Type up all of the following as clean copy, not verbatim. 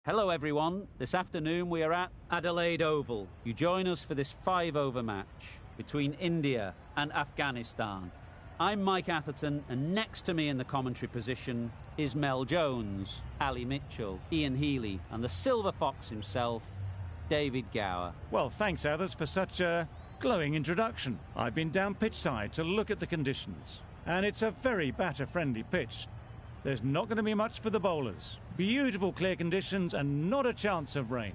Hello everyone, this afternoon we are at Adelaide Oval. You join us for this 5-over match between India and Afghanistan. I'm Mike Atherton, and next to me in the commentary position is Mel Jones, Ali Mitchell, Ian Healy and the Silver Fox himself, David Gower. Well, thanks Athers for such a glowing introduction. I've been down pitchside to look at the conditions, and it's a very batter-friendly pitch. There's not going to be much for the bowlers. Beautiful clear conditions and not a chance of rain.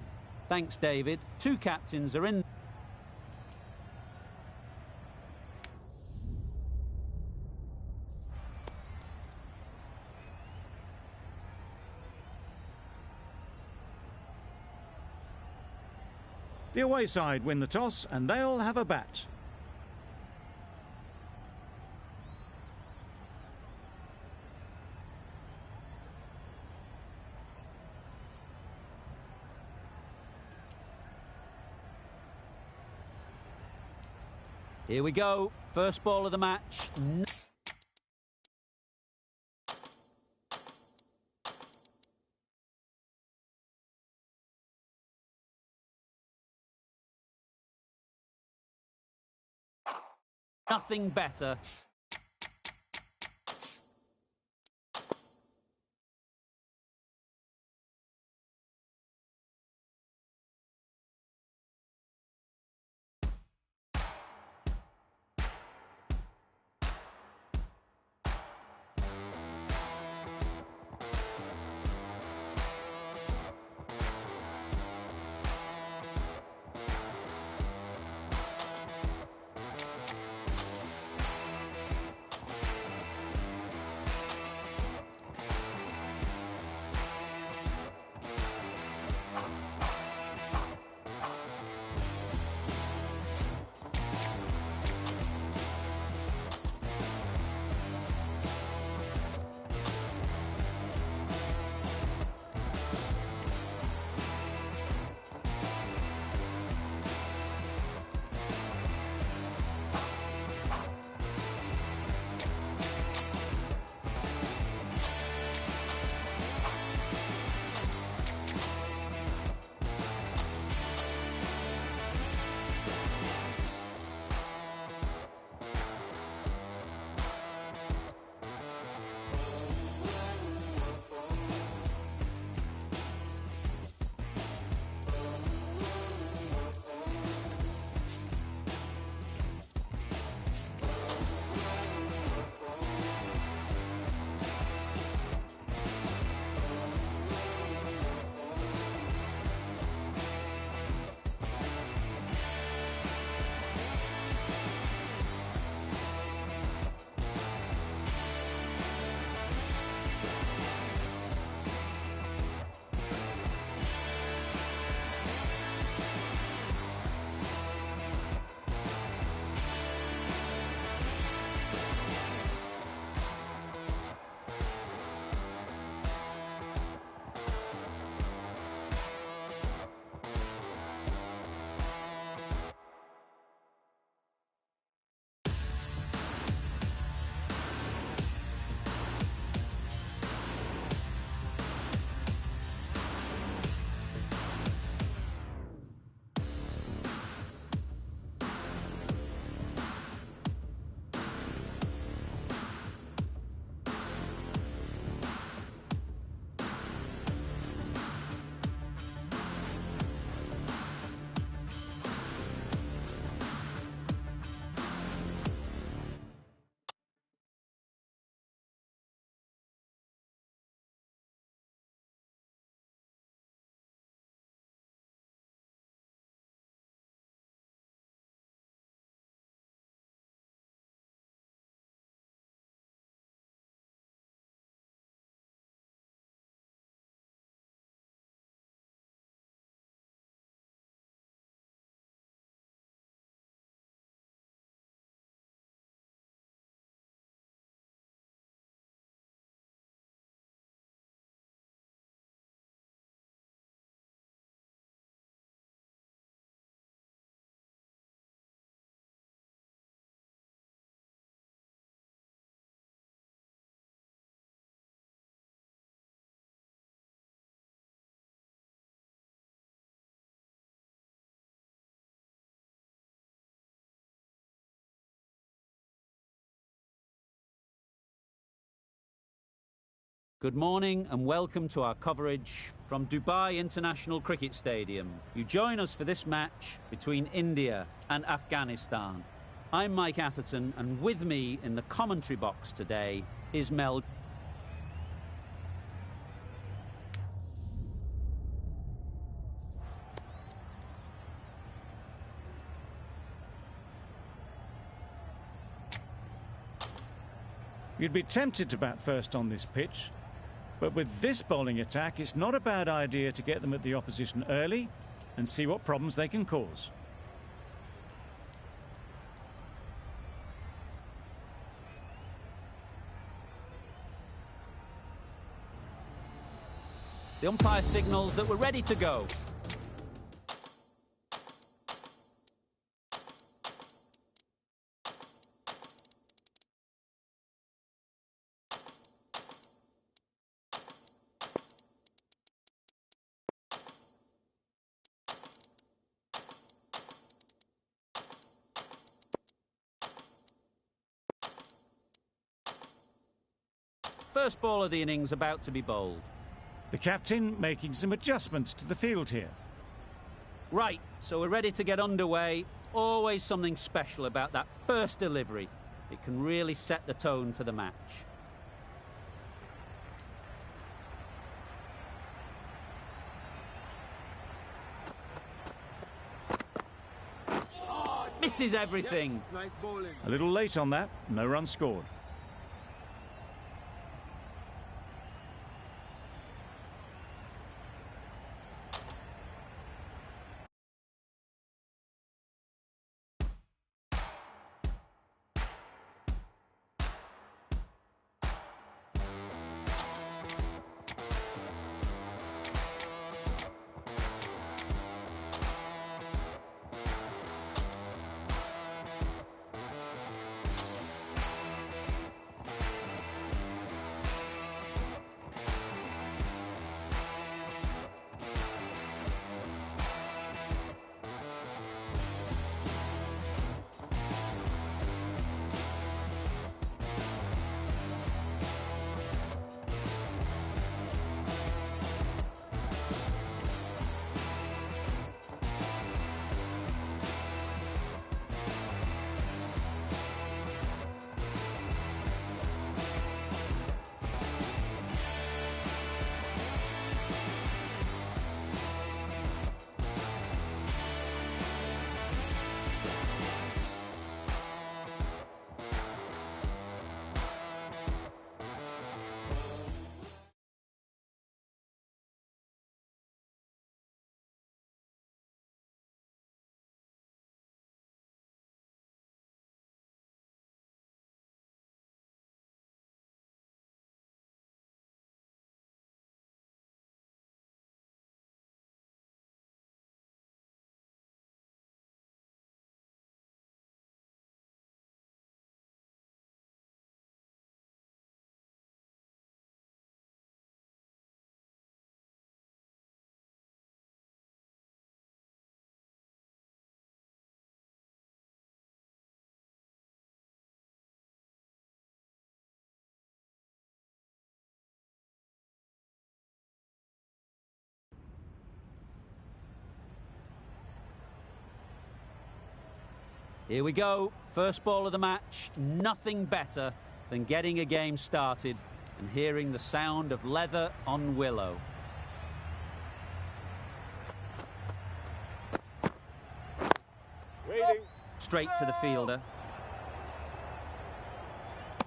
Thanks, David. Two captains are in. The away side win the toss and they'll have a bat. Here we go. First ball of the match. Nothing better. Good morning and welcome to our coverage from Dubai International Cricket Stadium. You join us for this match between India and Afghanistan. I'm Mike Atherton, and with me in the commentary box today is Mel. You'd be tempted to bat first on this pitch, but with this bowling attack, it's not a bad idea to get them at the opposition early and see what problems they can cause. The umpire signals that we're ready to go. First ball of the innings about to be bowled. The captain making some adjustments to the field here. Right, so we're ready to get underway. Always something special about that first delivery. It can really set the tone for the match. Misses everything. Nice bowling. A little late on that, no run scored. Here we go, first ball of the match. Nothing better than getting a game started and hearing the sound of leather on willow. Waiting. Straight to the fielder.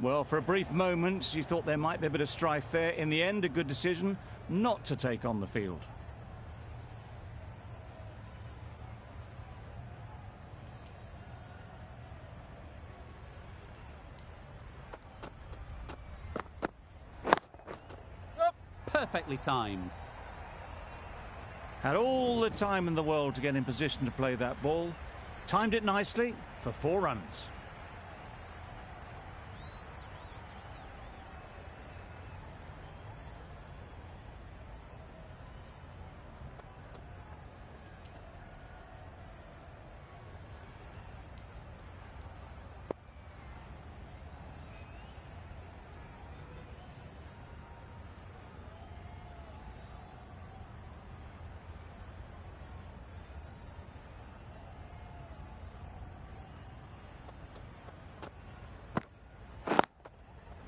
Well, for a brief moment, you thought there might be a bit of strife there. In the end, a good decision not to take on the field. Perfectly timed. Had all the time in the world to get in position to play that ball. Timed it nicely for 4 runs.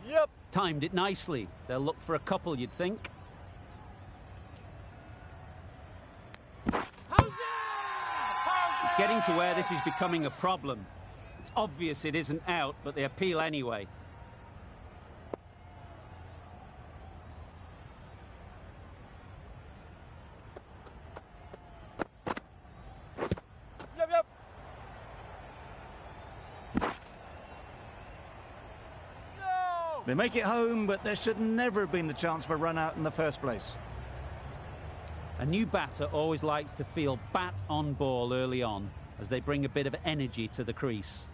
Yep. Timed it nicely. They'll look for a couple, you'd think. It's getting to where this is becoming a problem. It's obvious it isn't out, but they appeal anyway. Yep. No! They make it home, but there should never have been the chance for a run out in the first place. A new batter always likes to feel bat on ball early on, as they bring a bit of energy to the crease.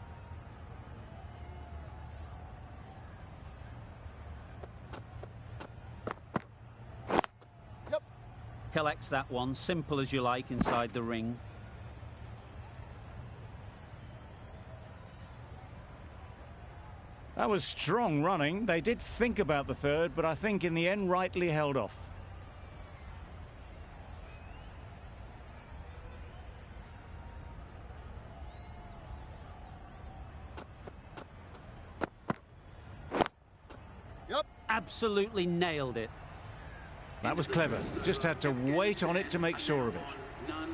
Yep. Collects that one, simple as you like, inside the ring. That was strong running. They did think about the third, but I think in the end rightly held off. Yep. Absolutely nailed it. That was clever. Just had to wait on it to make sure of it.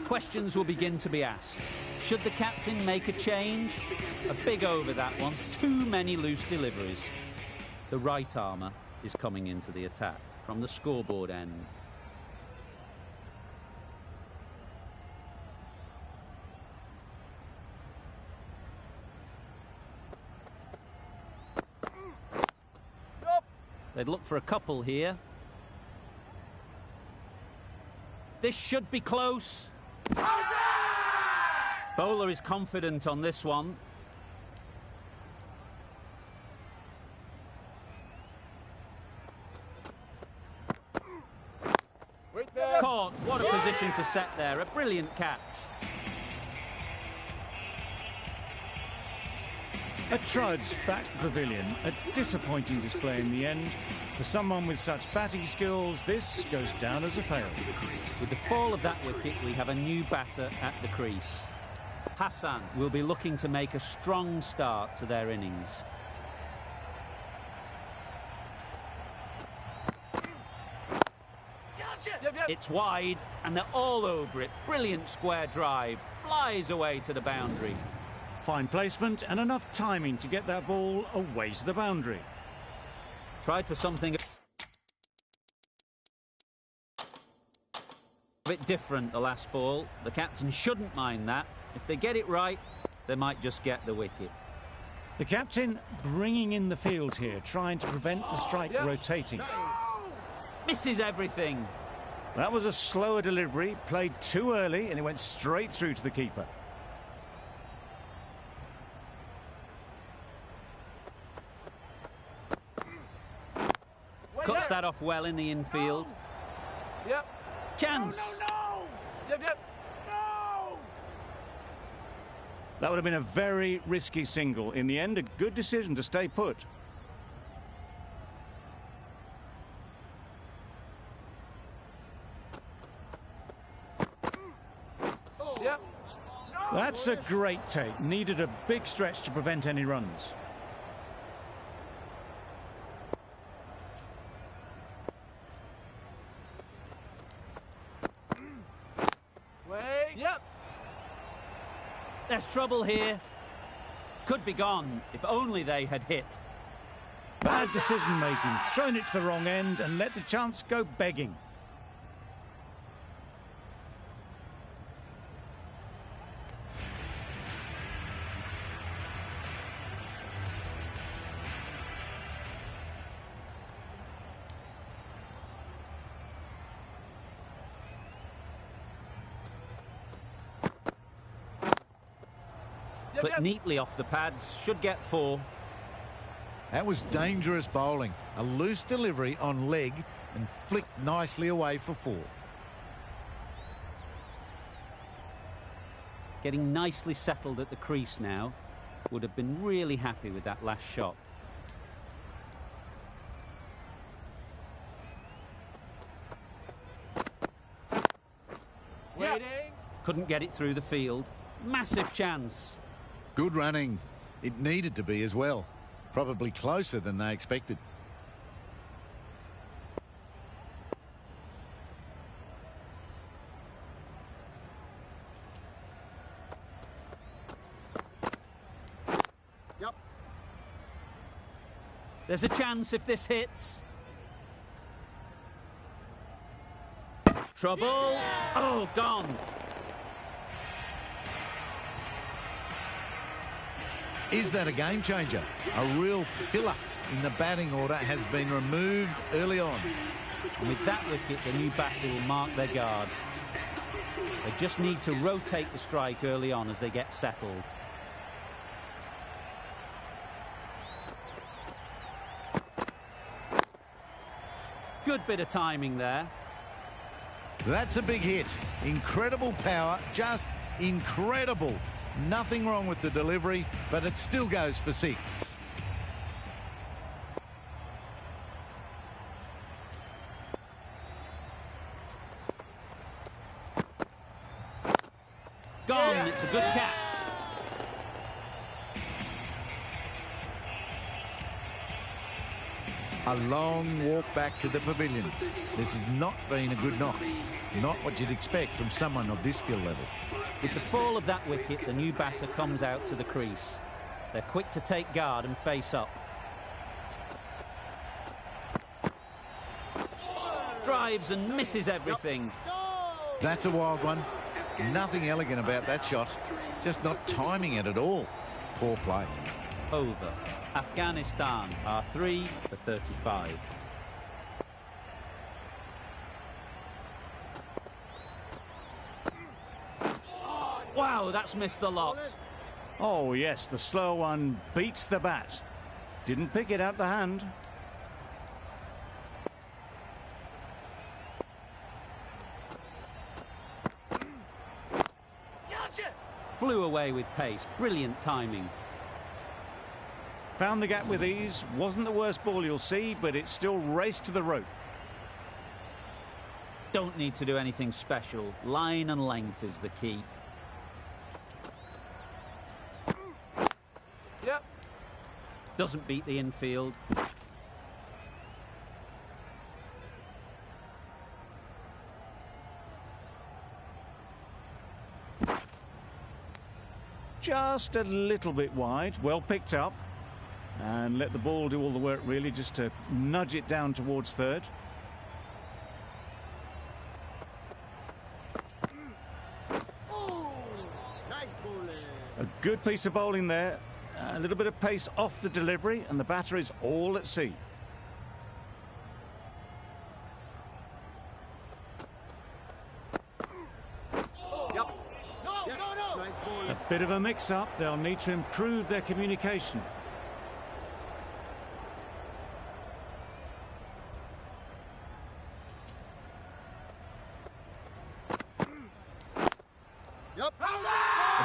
Questions will begin to be asked. Should the captain make a change? A big over, that one. Too many loose deliveries. The right armour is coming into the attack from the scoreboard end. Yep. They'd look for a couple here. This should be close. Bowler is confident on this one. Wait there. Caught. What a position to set there. A brilliant catch. A trudge back to the pavilion. A disappointing display in the end. For someone with such batting skills, this goes down as a fail. With the fall of that wicket, we have a new batter at the crease. Hassan will be looking to make a strong start to their innings. Yep. It's wide, and they're all over it. Brilliant square drive. Flies away to the boundary. Fine placement and enough timing to get that ball away to the boundary. Tried for something a bit different the last ball. The captain shouldn't mind that. If they get it right, they might just get the wicket. The captain bringing in the field here, trying to prevent the strike rotating. Misses everything. That was a slower delivery, played too early, and it went straight through to the keeper. Cuts that off well in the infield. Yep. Chance. No. Yep. No. That would have been a very risky single. In the end, a good decision to stay put. Yep. That's a great take. Needed a big stretch to prevent any runs. Wait. Yep. There's trouble here. Could be gone if only they had hit. Bad decision making. Thrown it to the wrong end and let the chance go begging. Clipped neatly off the pads. Should get 4. That was dangerous bowling. A loose delivery on leg and flicked nicely away for 4. Getting nicely settled at the crease now. Would have been really happy with that last shot. Waiting. Couldn't get it through the field. Massive chance. Good running. It needed to be as well. probably closer than they expected. There's a chance if this hits. Trouble. Oh, gone. Is that a game changer? A real pillar in the batting order has been removed early on. And with that wicket, the new batter will mark their guard. They just need to rotate the strike early on as they get settled. Good bit of timing there. That's a big hit. Incredible power, just incredible. Nothing wrong with the delivery, but it still goes for 6. Gone. It's a good catch. A long walk back to the pavilion. This has not been a good knock. Not what you'd expect from someone of this skill level. With the fall of that wicket, the new batter comes out to the crease. They're quick to take guard and face up. Drives and misses everything. That's a wild one. Nothing elegant about that shot. Just not timing it at all. Poor play. Over. Afghanistan are 3 for 35. Wow, that's missed the lot. Oh, yes, the slow one beats the bat. Didn't pick it out the hand. Gotcha! Flew away with pace. Brilliant timing. Found the gap with ease. Wasn't the worst ball you'll see, but it still raced to the rope. Don't need to do anything special. Line and length is the key. Yep. Doesn't beat the infield. Just a little bit wide. Well picked up. And let the ball do all the work, really, just to nudge it down towards third. A good piece of bowling there. A little bit of pace off the delivery, and the batter is all at sea. A bit of a mix-up. They'll need to improve their communication. A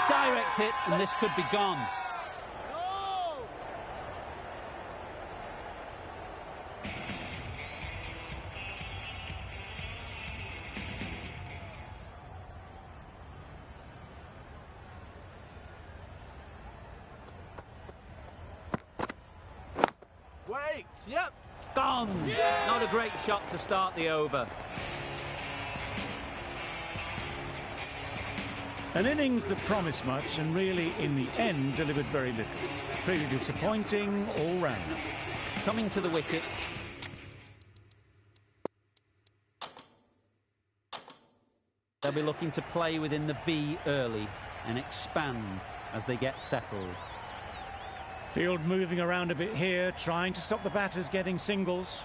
direct hit, and this could be gone. Wait. Yep. Gone. Yeah! Not a great shot to start the over. An innings that promised much and really, in the end, delivered very little. Pretty disappointing all round. Coming to the wicket. They'll be looking to play within the V early and expand as they get settled. Field moving around a bit here, trying to stop the batters getting singles.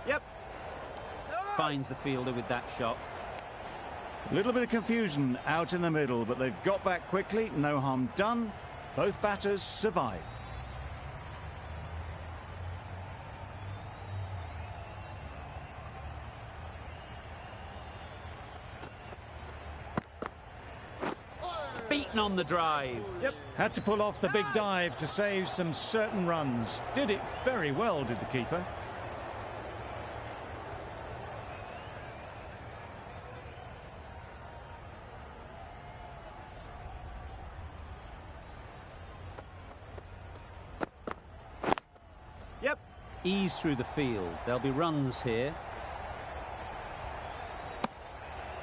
Yep. Finds the fielder with that shot. A little bit of confusion out in the middle, but they've got back quickly. No harm done. Both batters survive. Beaten on the drive. Yep. Had to pull off the big dive to save some certain runs. Did it very well, did the keeper. Ease through the field. There'll be runs here.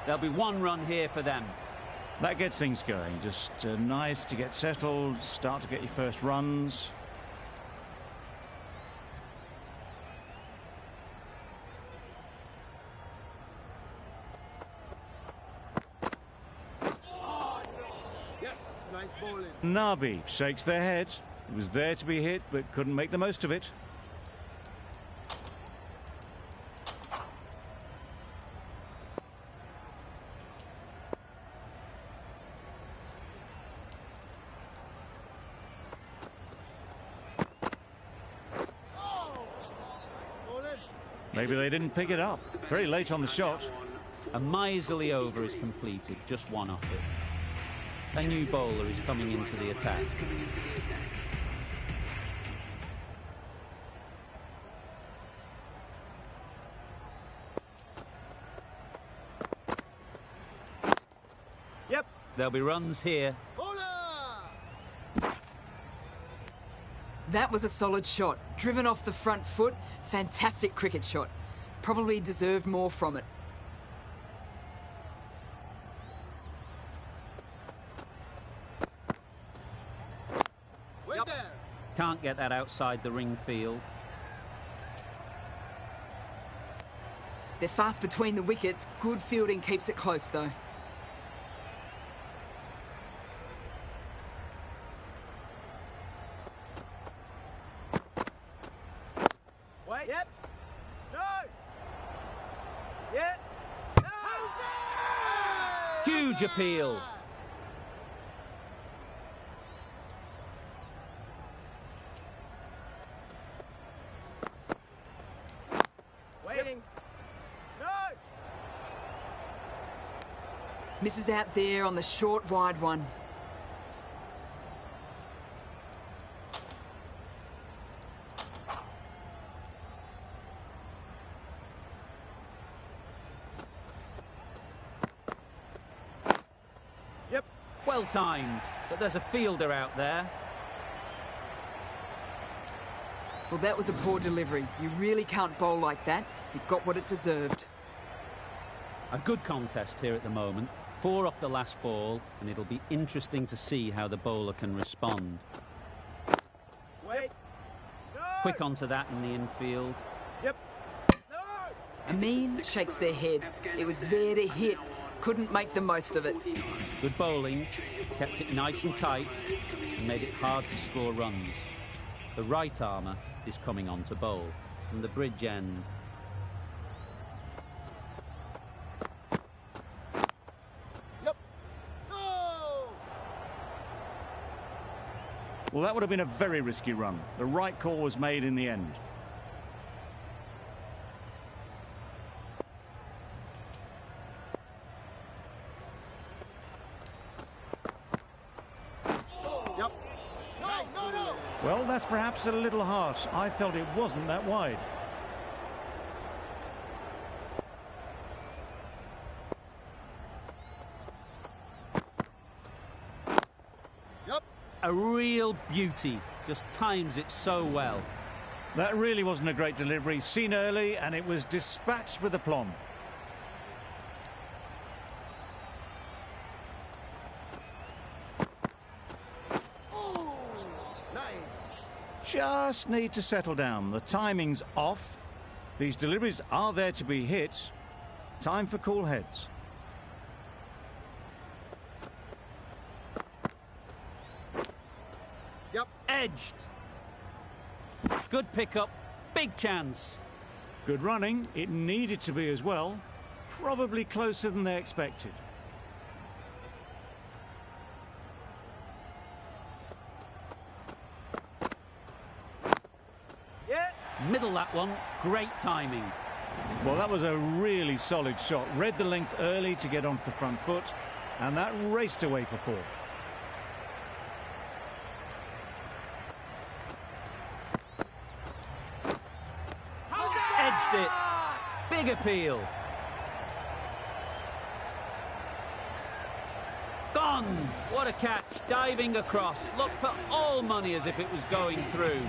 There'll be one run here for them. That gets things going. Just nice to get settled, start to get your first runs. Yes, nice bowling. Nabi shakes their head. It was there to be hit, but couldn't make the most of it. Maybe they didn't pick it up. Very late on the shot. A miserly over is completed, just one off it. A new bowler is coming into the attack. Yep. There'll be runs here. Bowler! That was a solid shot. Driven off the front foot. Fantastic cricket shot. Probably deserved more from it. Wait there. Can't get that outside the ring field. They're fast between the wickets. Good fielding keeps it close, though. Wait. Yep. No. Yep. No. Huge appeal. Waiting. No. Misses out there on the short, wide one. Yep. Well timed, but there's a fielder out there. Well, that was a poor delivery. You really can't bowl like that. It got what it deserved. A good contest here at the moment. 4 off the last ball, and it'll be interesting to see how the bowler can respond. Wait. No. Quick onto that in the infield. Yep. No. Amin shakes their head. It was there to hit. Couldn't make the most of it. Good bowling, kept it nice and tight, and made it hard to score runs. The right armour is coming on to bowl from the bridge end. Yep. No. Well, that would have been a very risky run. The right call was made in the end. Yep. No. No. No. Well, that's perhaps a little harsh. I felt it wasn't that wide. Yep. A real beauty, just times it so well. That really wasn't a great delivery. Seen early, and it was dispatched with aplomb. Oh. Nice. Just need to settle down. The timing's off. These deliveries are there to be hit. Time for cool heads. Yep. Edged. Good pickup, big chance. Good running. It needed to be as well. Probably closer than they expected. Yeah. Middle that one, great timing. Well, that was a really solid shot. Read the length early to get onto the front foot, and that raced away for 4. Edged it. Big appeal. Gone. What a catch. Diving across. Looked for all money as if it was going through.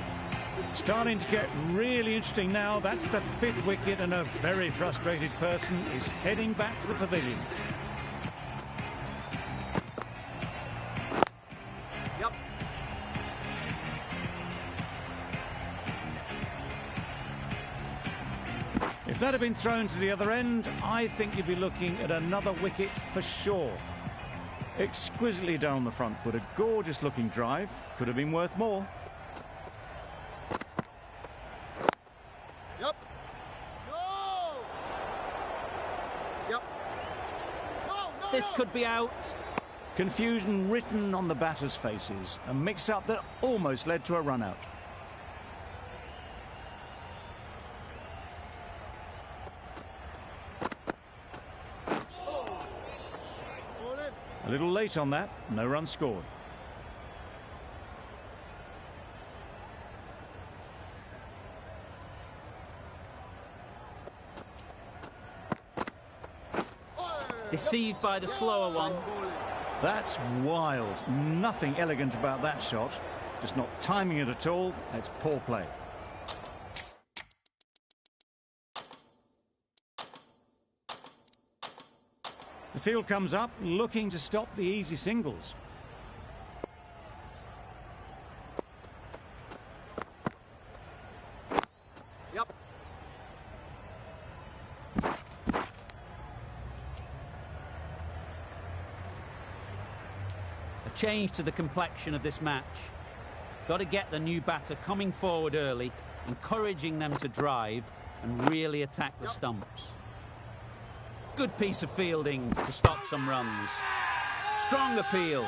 Starting to get really interesting now. That's the 5th wicket, and a very frustrated person is heading back to the pavilion. Yep. If that had been thrown to the other end, I think you'd be looking at another wicket for sure. Exquisitely down the front foot, a gorgeous looking drive. Could have been worth more. Yep. No. Yep. No. This no. could be out. Confusion written on the batters' faces. A mix-up that almost led to a run-out. Ball in. A little late on that, no run scored. Deceived by the slower one. Ball in. That's wild. Nothing elegant about that shot. Just not timing it at all. It's poor play. The field comes up, looking to stop the easy singles. Yep. A change to the complexion of this match. Got to get the new batter coming forward early, encouraging them to drive and really attack the stumps. Good piece of fielding to stop some runs. Strong appeal.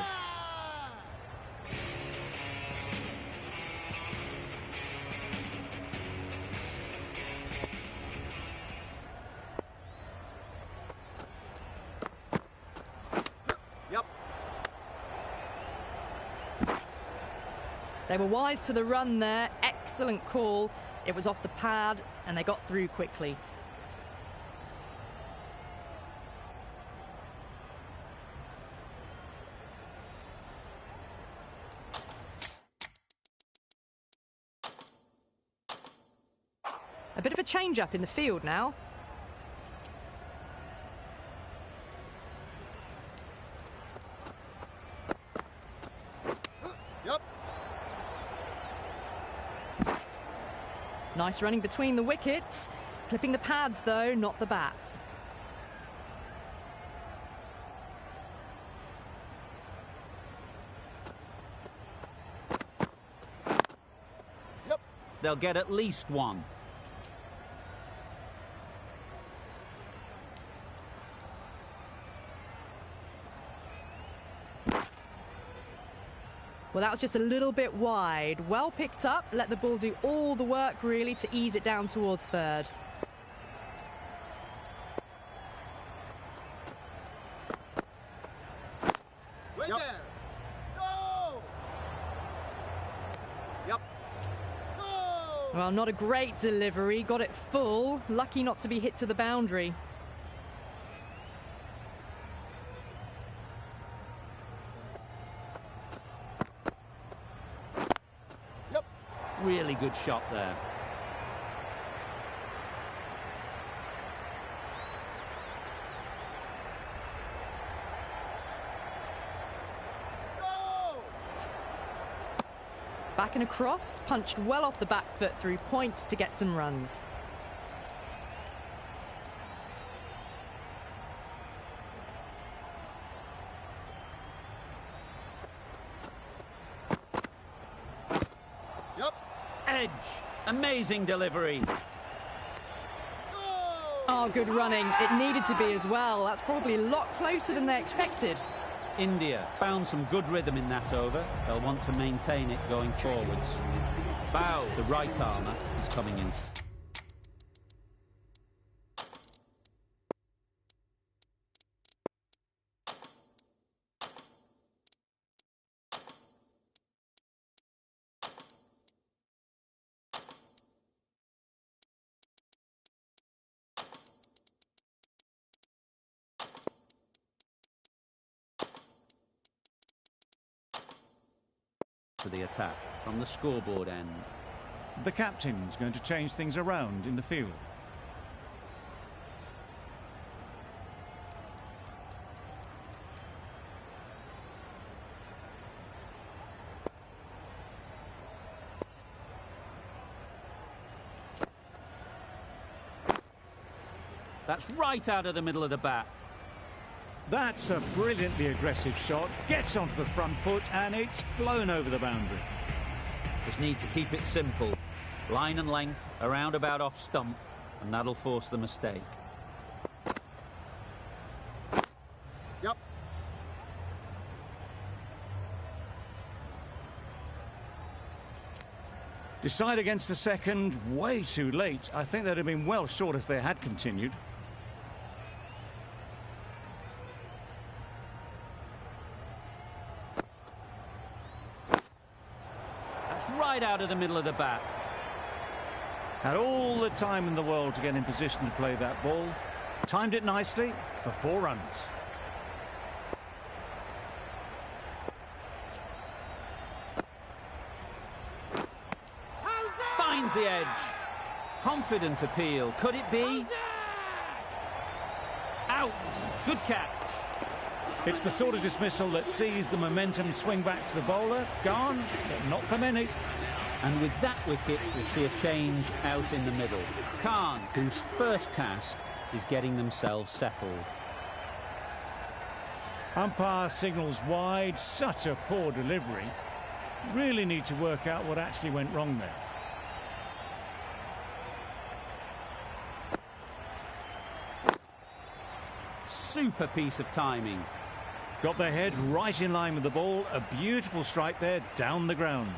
Yep. They were wise to the run there. Excellent call. It was off the pad and they got through quickly. A bit of a change-up in the field now. Yep. Nice running between the wickets. Clipping the pads, though, not the bats. Yep. They'll get at least one. Well, that was just a little bit wide. Well picked up, let the ball do all the work, really, to ease it down towards third. Wait Yep. there. No. Yep. No. Well, not a great delivery. Got it full. Lucky not to be hit to the boundary. Yep. Really good shot there. No. Back and across, punched well off the back foot through point to get some runs. Yep. Edge. Amazing delivery. No. Oh, good running. It needed to be as well. That's probably a lot closer than they expected. India found some good rhythm in that over. They'll want to maintain it going forwards. Bow, the right armour, is coming in. To the attack from the scoreboard end. The captain's going to change things around in the field. That's right out of the middle of the bat. That's a brilliantly aggressive shot. Gets onto the front foot and it's flown over the boundary. Just need to keep it simple. Line and length, around about off stump, and that'll force the mistake. Yep. Decide against the second, way too late. I think they'd have been well short if they had continued. That's right out of the middle of the bat. Had all the time in the world to get in position to play that ball. Timed it nicely for 4 runs. Finds the edge. Confident appeal. Could it be? Out. Good catch. It's the sort of dismissal that sees the momentum swing back to the bowler. Gone, but not for many. And with that wicket, we'll see a change out in the middle. Khan, whose first task is getting themselves settled. Umpire signals wide. Such a poor delivery. Really need to work out what actually went wrong there. Super piece of timing. Got their head right in line with the ball. A beautiful strike there down the ground.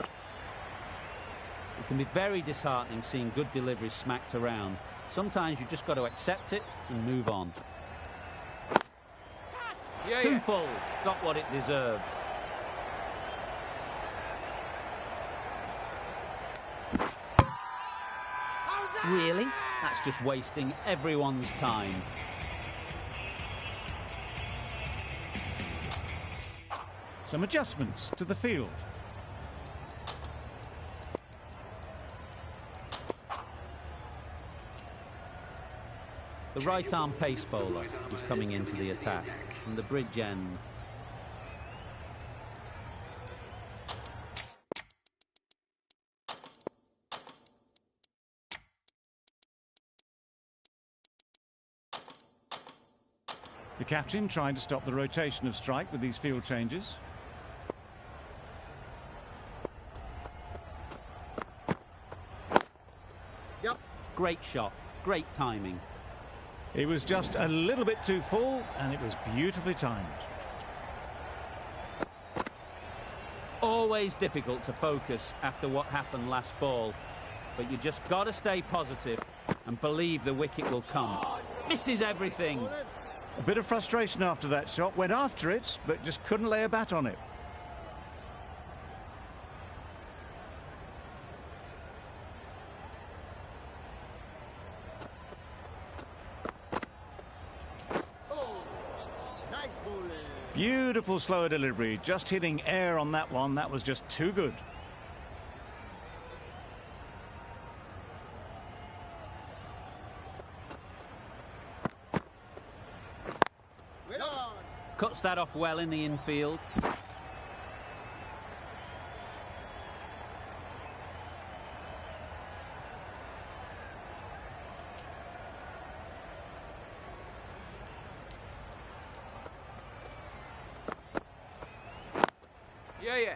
It can be very disheartening seeing good deliveries smacked around. Sometimes you just got to accept it and move on. Too full. Got what it deserved. Really? That's just wasting everyone's time. Some adjustments to the field. The right-arm pace bowler is coming into the attack from the bridge end. The captain trying to stop the rotation of strike with these field changes. Yep. Great shot, great timing. It was just a little bit too full and it was beautifully timed. Always difficult to focus after what happened last ball, but you just got to stay positive and believe the wicket will come. Misses everything. A bit of frustration after that shot. Went after it, but just couldn't lay a bat on it. Nice bowling. Beautiful slower delivery. Just hitting air on that one. That was just too good. Well on. Cuts that off well in the infield. Yeah.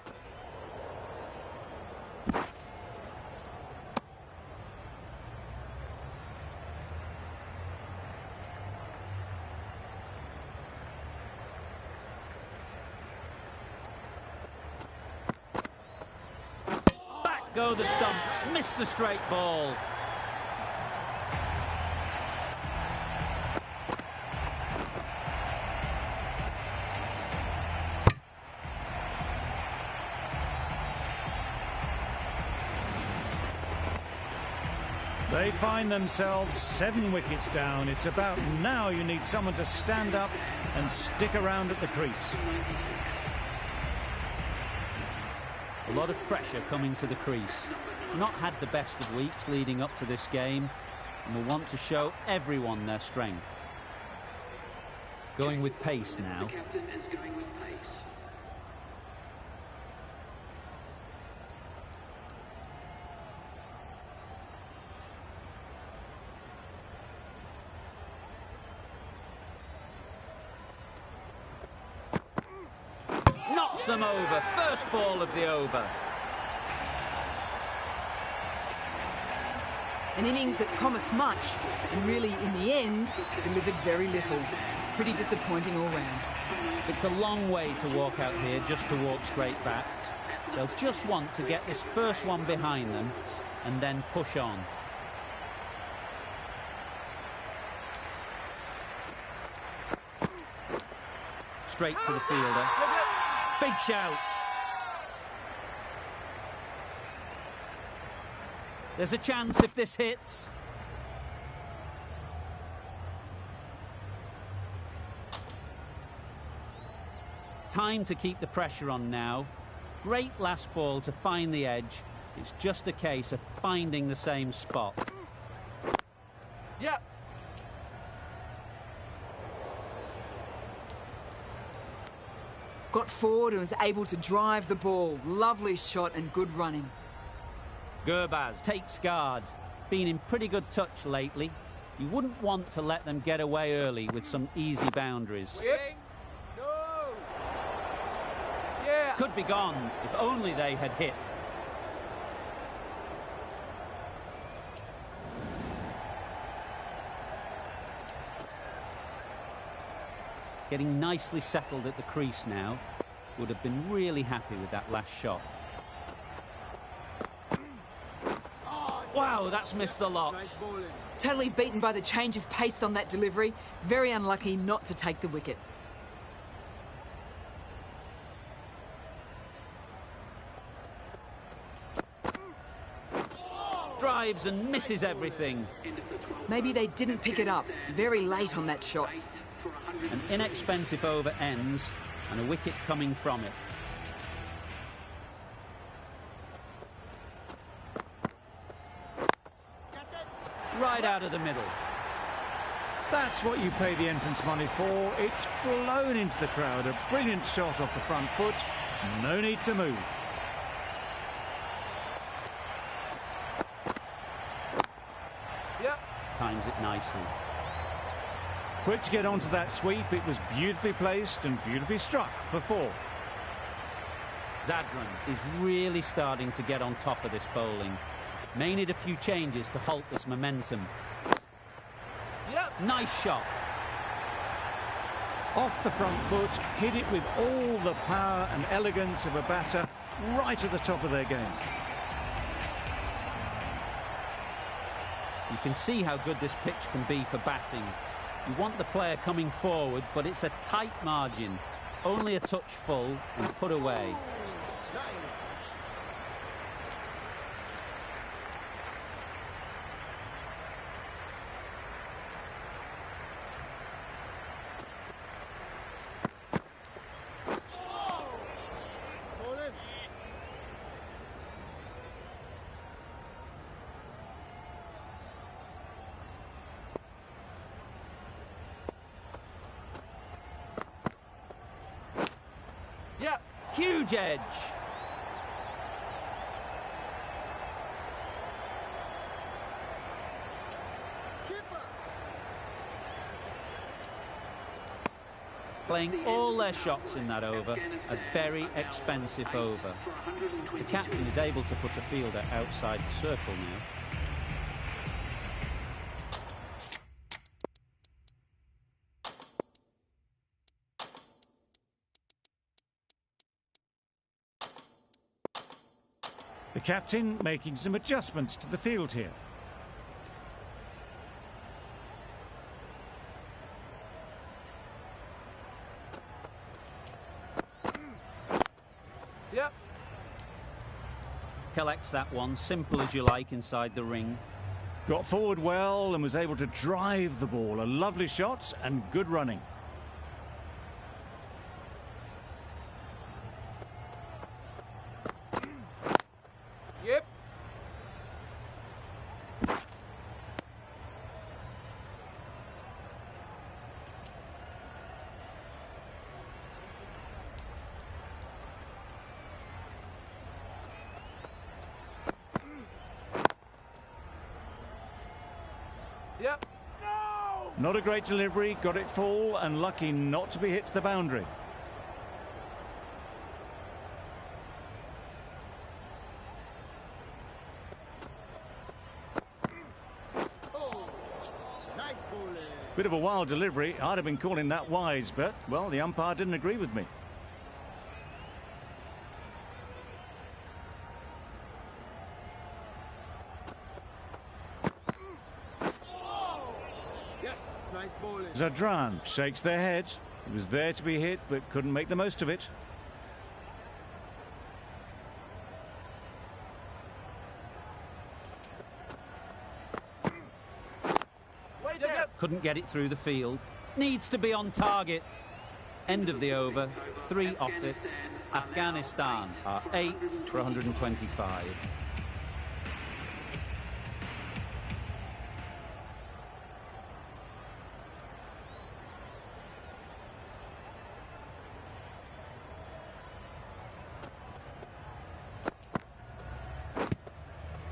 Back go the stumps. Missed the straight ball. They find themselves 7 wickets down. It's about now you need someone to stand up and stick around at the crease. A lot of pressure coming to the crease. Not had the best of weeks leading up to this game and will want to show everyone their strength. Going with pace now. The captain is going with pace. Knocks them over. First ball of the over. An innings that promised much and really, in the end, delivered very little. Pretty disappointing all round. It's a long way to walk out here just to walk straight back. They'll just want to get this first one behind them and then push on. Straight to the fielder. Big shout. There's a chance if this hits. Time to keep the pressure on now. Great last ball to find the edge. It's just a case of finding the same spot. Yeah. Got forward and was able to drive the ball. Lovely shot and good running. Gurbaz takes guard. Been in pretty good touch lately. You wouldn't want to let them get away early with some easy boundaries. No. Yeah. Could be gone if only they had hit. Getting nicely settled at the crease now. Would have been really happy with that last shot. Wow, that's missed the lot. Nice bowling. Totally beaten by the change of pace on that delivery. Very unlucky not to take the wicket. Drives and misses everything. Maybe they didn't pick it up. Very late on that shot. An inexpensive over ends and a wicket coming from it. Right out of the middle. That's what you pay the entrance money for. It's flown into the crowd. A brilliant shot off the front foot. No need to move. Yep. Times it nicely. Quick to get onto that sweep. It was beautifully placed and beautifully struck for 4. Zadran is really starting to get on top of this bowling. May need a few changes to halt this momentum. Yep. Nice shot. Off the front foot, hit it with all the power and elegance of a batter right at the top of their game. You can see how good this pitch can be for batting. You want the player coming forward, but it's a tight margin. Only a touch full and put away. Nice. Bowling. Yep. Huge edge. Keeper. Playing all their shots in that over. A very expensive over. The captain is able to put a fielder outside the circle now. The captain making some adjustments to the field here. Yep. Collects that one, simple as you like, inside the ring. Got forward well and was able to drive the ball. A lovely shot and good running. Yep. Not a great delivery, got it full and lucky not to be hit to the boundary. Nice bowling. Bit of a wild delivery. I'd have been calling that wise, but, well, the umpire didn't agree with me. Yes, nice bowling. Zadran shakes their head. He was there to be hit, but couldn't make the most of it. Couldn't get it through the field. Needs to be on target. End of the over. 3 off it. Afghanistan are 8 for 125.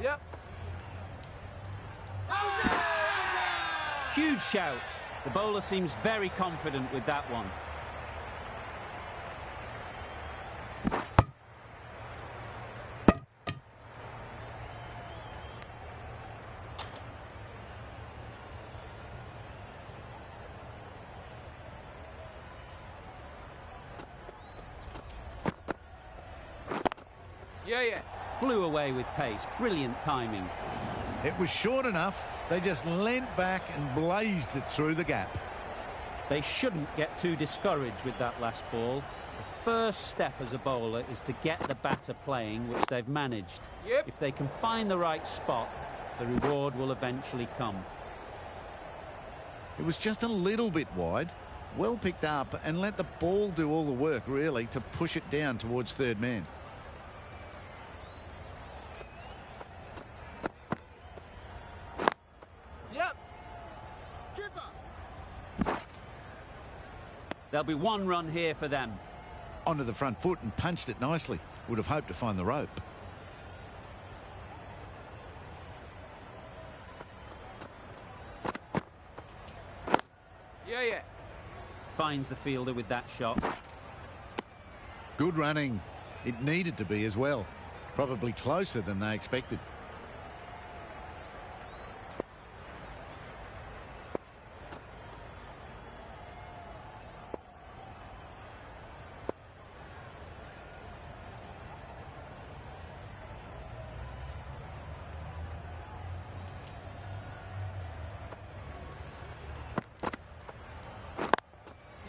Yep. Huge shout. The bowler seems very confident with that one. Yeah. Flew away with pace. Brilliant timing. It was short enough. They just leant back and blazed it through the gap. They shouldn't get too discouraged with that last ball. The first step as a bowler is to get the batter playing, which they've managed. Yep. If they can find the right spot, the reward will eventually come. It was just a little bit wide. Well picked up and let the ball do all the work, really, to push it down towards third man. Yep. Keeper. There'll be 1 run here for them. Onto the front foot and punched it nicely. Would have hoped to find the rope. Yeah. Finds the fielder with that shot. Good running. It needed to be as well. Probably closer than they expected.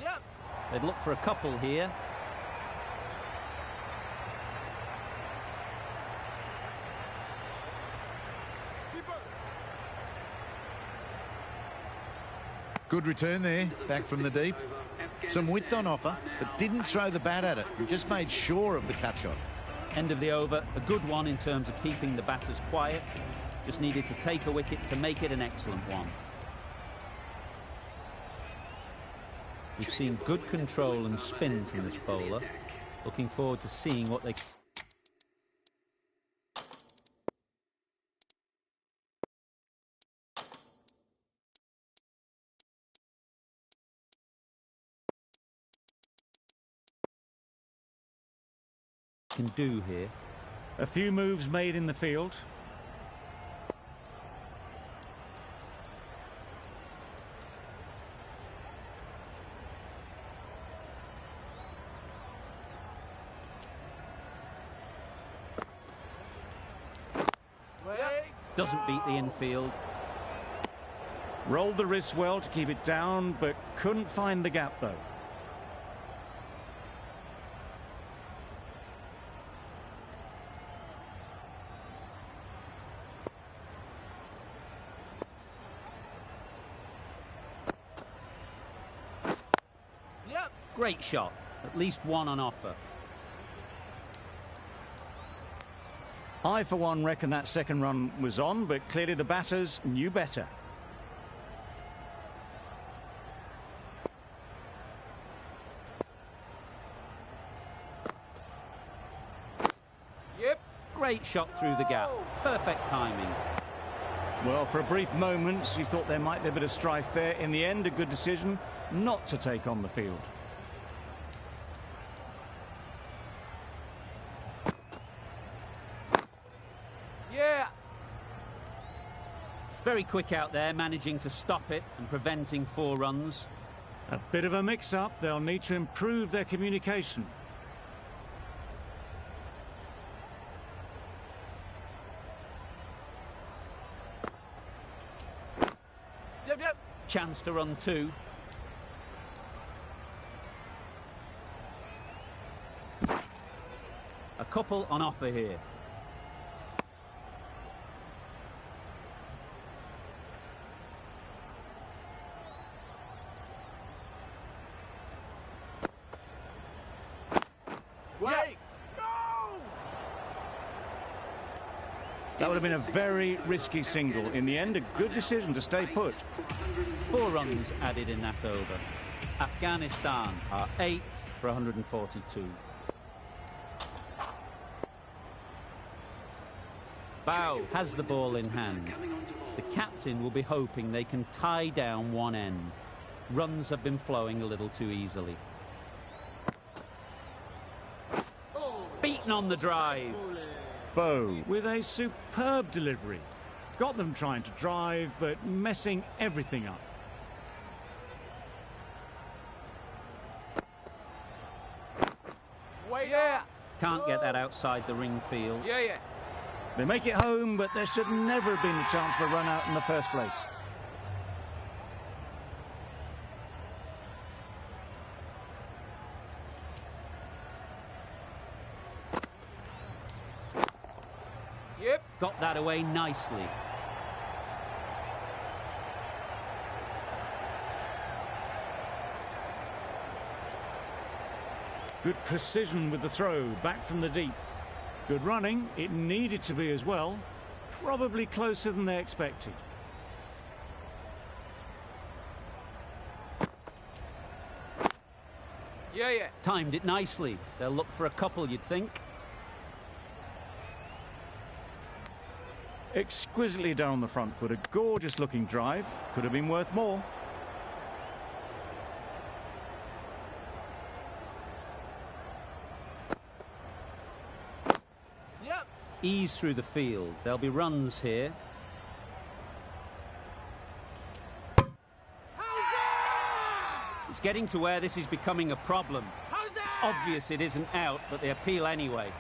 Yep. They'd look for a couple here. Keeper. Good return there, back from the deep. Some width on offer, but didn't throw the bat at it and just made sure of the cut shot. End of the over. A good one in terms of keeping the batters quiet. Just needed to take a wicket to make it an excellent one. We've seen good control and spin from this bowler. Looking forward to seeing what they can do here. A few moves made in the field. Doesn't beat the infield. Rolled the wrists well to keep it down, but couldn't find the gap though. Yep. Great shot. At least 1 on offer. I, for one, reckon that second run was on, but clearly the batters knew better. Yep. Great shot through the gap. Perfect timing. Well, for a brief moment, you thought there might be a bit of strife there. In the end, a good decision not to take on the field. Yeah. Very quick out there, managing to stop it and preventing 4 runs. A bit of a mix-up. They'll need to improve their communication. Yep. Chance to run 2. A couple on offer here. Wait! No! That would have been a very risky single. In the end, a good decision to stay put. 4 runs added in that over. Afghanistan are 8 for 142. Bow has the ball in hand. The captain will be hoping they can tie down one end. Runs have been flowing a little too easily. Beaten on the drive. Bow with a superb delivery. Got them trying to drive, but messing everything up. Yeah. Can't get that outside the ring field. Yeah. They make it home, but there should never have been the chance for a run out in the first place. Yep. Got that away nicely. Good precision with the throw, back from the deep. Good running, it needed to be as well. Probably closer than they expected. Yeah. Timed it nicely. They'll look for a couple, you'd think. Exquisitely down the front foot, a gorgeous looking drive. Could have been worth more. Yep. Ease through the field. There'll be runs here. It's getting to where this is becoming a problem. It's obvious it isn't out, but they appeal anyway.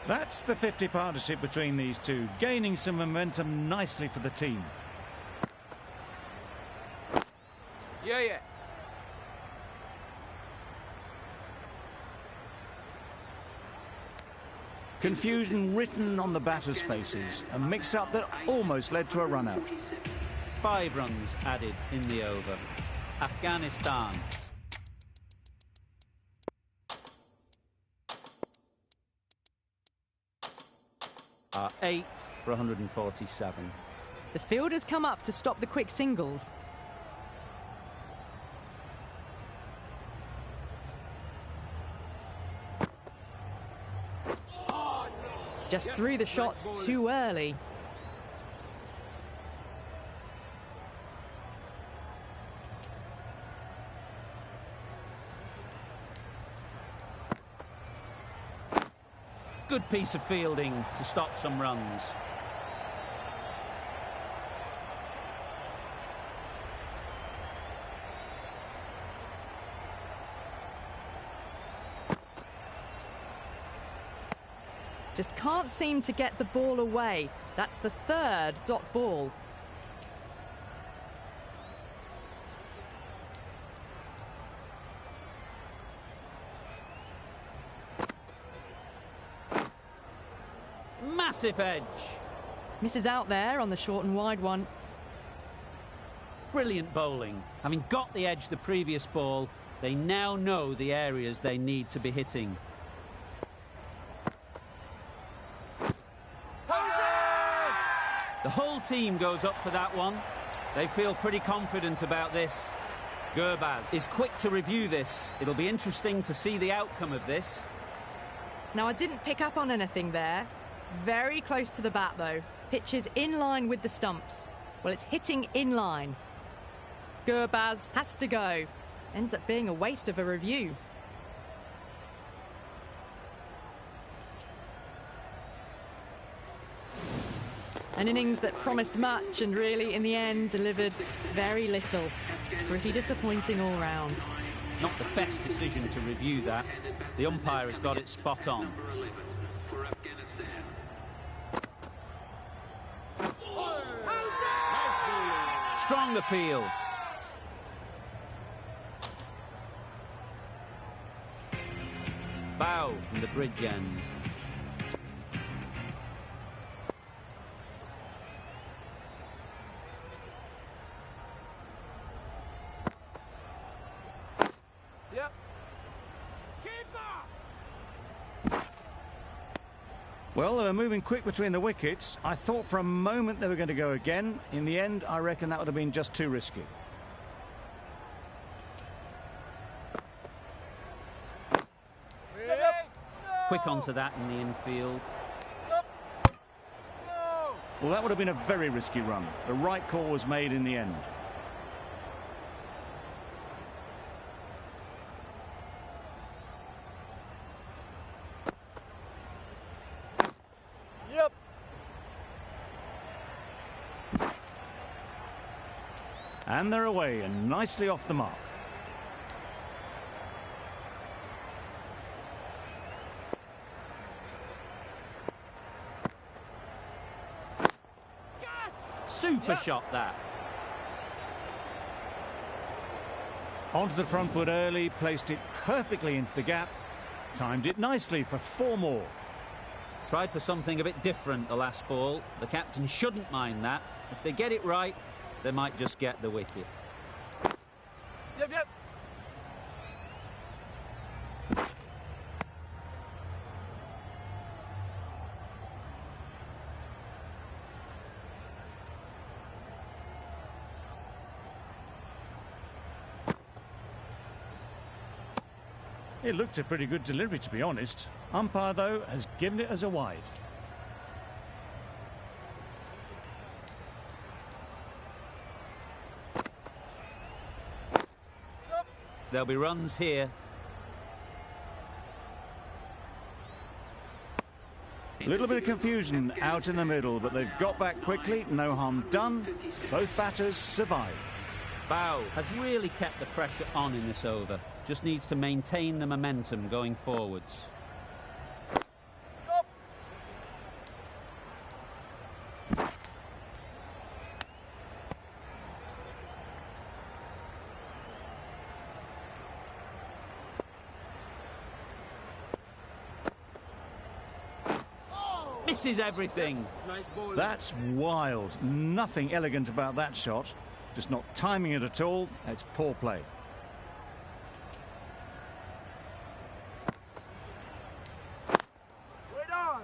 That's the 50 partnership between these two, gaining some momentum nicely for the team. Yeah. Confusion written on the batters' faces. A mix-up that almost led to a run-out. 5 runs added in the over. Afghanistan are 8 for 147. The fielders come up to stop the quick singles. Just threw the shot too early. Good piece of fielding to stop some runs. Just can't seem to get the ball away. That's the 3rd dot ball. Massive edge. Misses out there on the short and wide one. Brilliant bowling. Having got the edge the previous ball, they now know the areas they need to be hitting. The whole team goes up for that one. They feel pretty confident about this. Gurbaz is quick to review this. It'll be interesting to see the outcome of this. Now, I didn't pick up on anything there. Very close to the bat, though. Pitches in line with the stumps. Well, it's hitting in line. Gurbaz has to go. Ends up being a waste of a review. An innings that promised much and really, in the end, delivered very little. Pretty disappointing all round. Not the best decision to review that. The umpire has got it spot on. Strong appeal. Bow from the bridge end. Yep. Keeper! Well, they were moving quick between the wickets. I thought for a moment they were going to go again. In the end, I reckon that would have been just too risky. Quick onto that in the infield. Well, that would have been a very risky run. The right call was made in the end. Yep. And they're away and nicely off the mark. Super shot that. Onto the front foot early, placed it perfectly into the gap. Timed it nicely for 4 more. Tried for something a bit different the last ball. The captain shouldn't mind that. If they get it right, they might just get the wicket. Yep, yep. It looked a pretty good delivery, to be honest. Umpire, though, has given it as a wide. There'll be runs here. A little bit of confusion out in the middle, but they've got back quickly. No harm done. Both batters survive. Bow has really kept the pressure on in this over. Just needs to maintain the momentum going forwards. Misses everything. Nice ball. That's wild. Nothing elegant about that shot. Just not timing it at all. It's poor play. Wait on.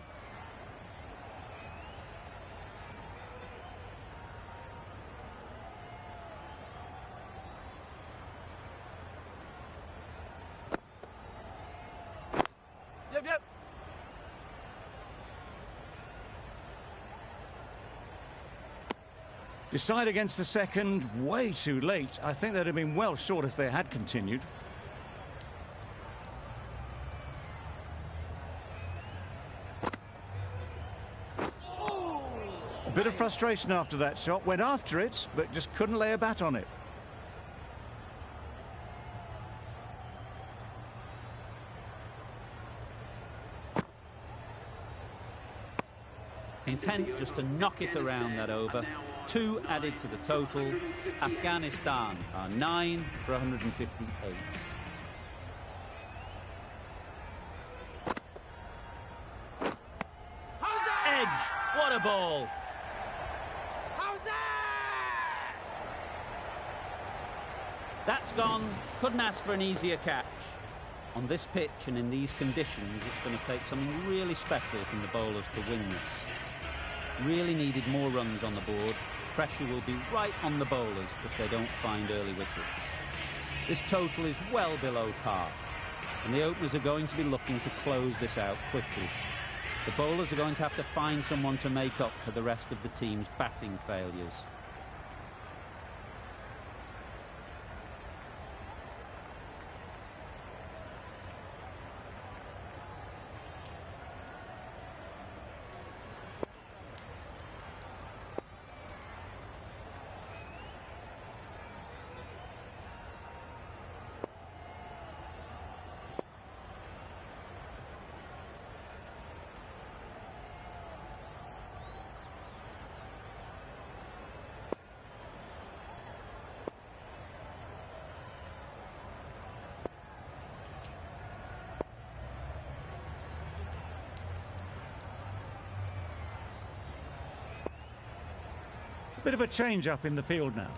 Yep, yep. Decide against the second, way too late. I think they'd have been well short if they had continued. A bit of frustration after that shot. Went after it, but just couldn't lay a bat on it. Content just to knock it around that over. 2 added to the total. Afghanistan are 9 for 158. Edge, what a ball. How's that? That's gone. Couldn't ask for an easier catch. On this pitch and in these conditions, it's going to take something really special from the bowlers to win this. Really needed more runs on the board. Pressure will be right on the bowlers if they don't find early wickets. This total is well below par, and the openers are going to be looking to close this out quickly. The bowlers are going to have to find someone to make up for the rest of the team's batting failures. Bit of a change-up in the field now.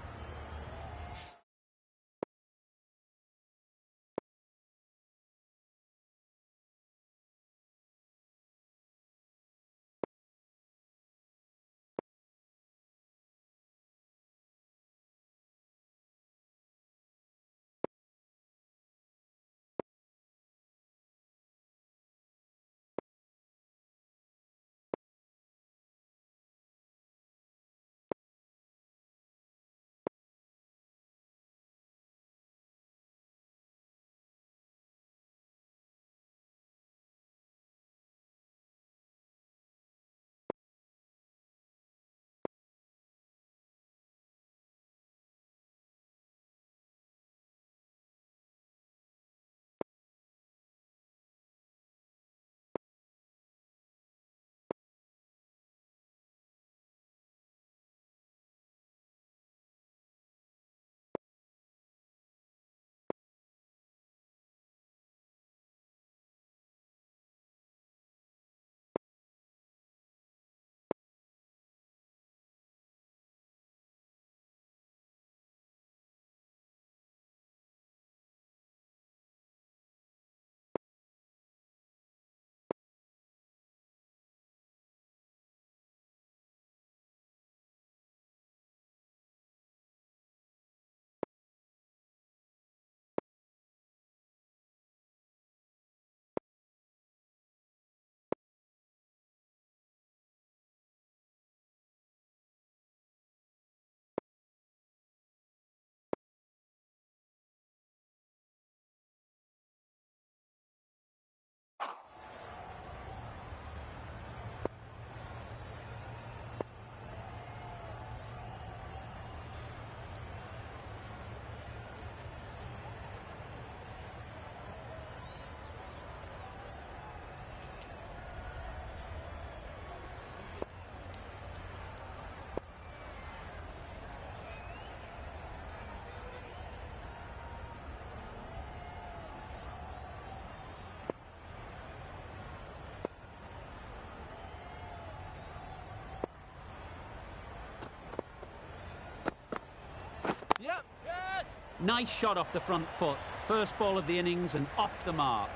Yep. Good. Nice shot off the front foot. First ball of the innings and off the mark.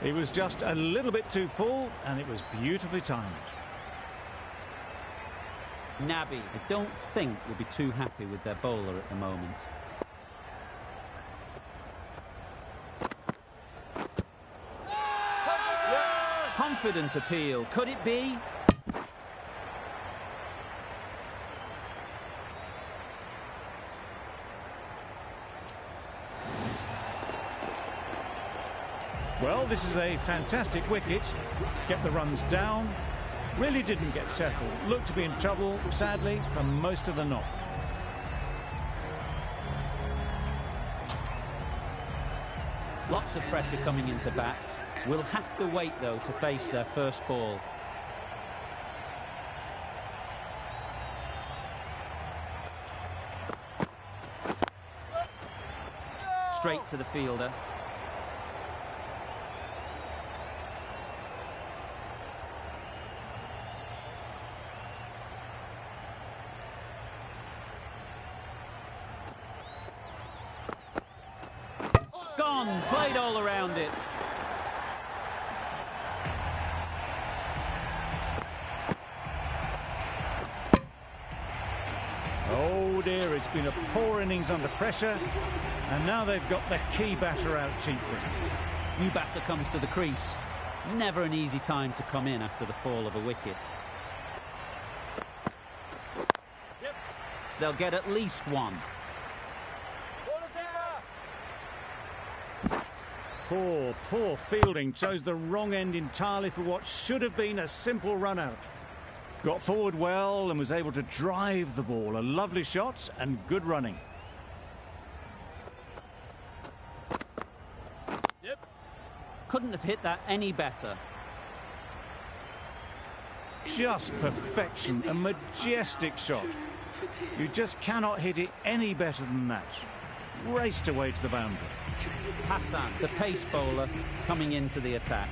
He was just a little bit too full, and it was beautifully timed. Nabi, I don't think, will be too happy with their bowler at the moment. Confident appeal. Could it be? Well, this is a fantastic wicket. Kept the runs down. Really didn't get settled. Looked to be in trouble, sadly, for most of the knock. Lots of pressure coming into bat. We'll have to wait, though, to face their first ball. Straight to the fielder. Gone, played all around it. Oh dear, it's been a poor innings under pressure, and now they've got the key batter out cheaply. New batter comes to the crease. Never an easy time to come in after the fall of a wicket. Yep. They'll get at least one. Ball it there. Poor fielding. Chose the wrong end entirely for what should have been a simple run out. Got forward well and was able to drive the ball. A lovely shot and good running. Yep. Couldn't have hit that any better. Just perfection. A majestic shot. You just cannot hit it any better than that. Raced away to the boundary. Hassan, the pace bowler, coming into the attack.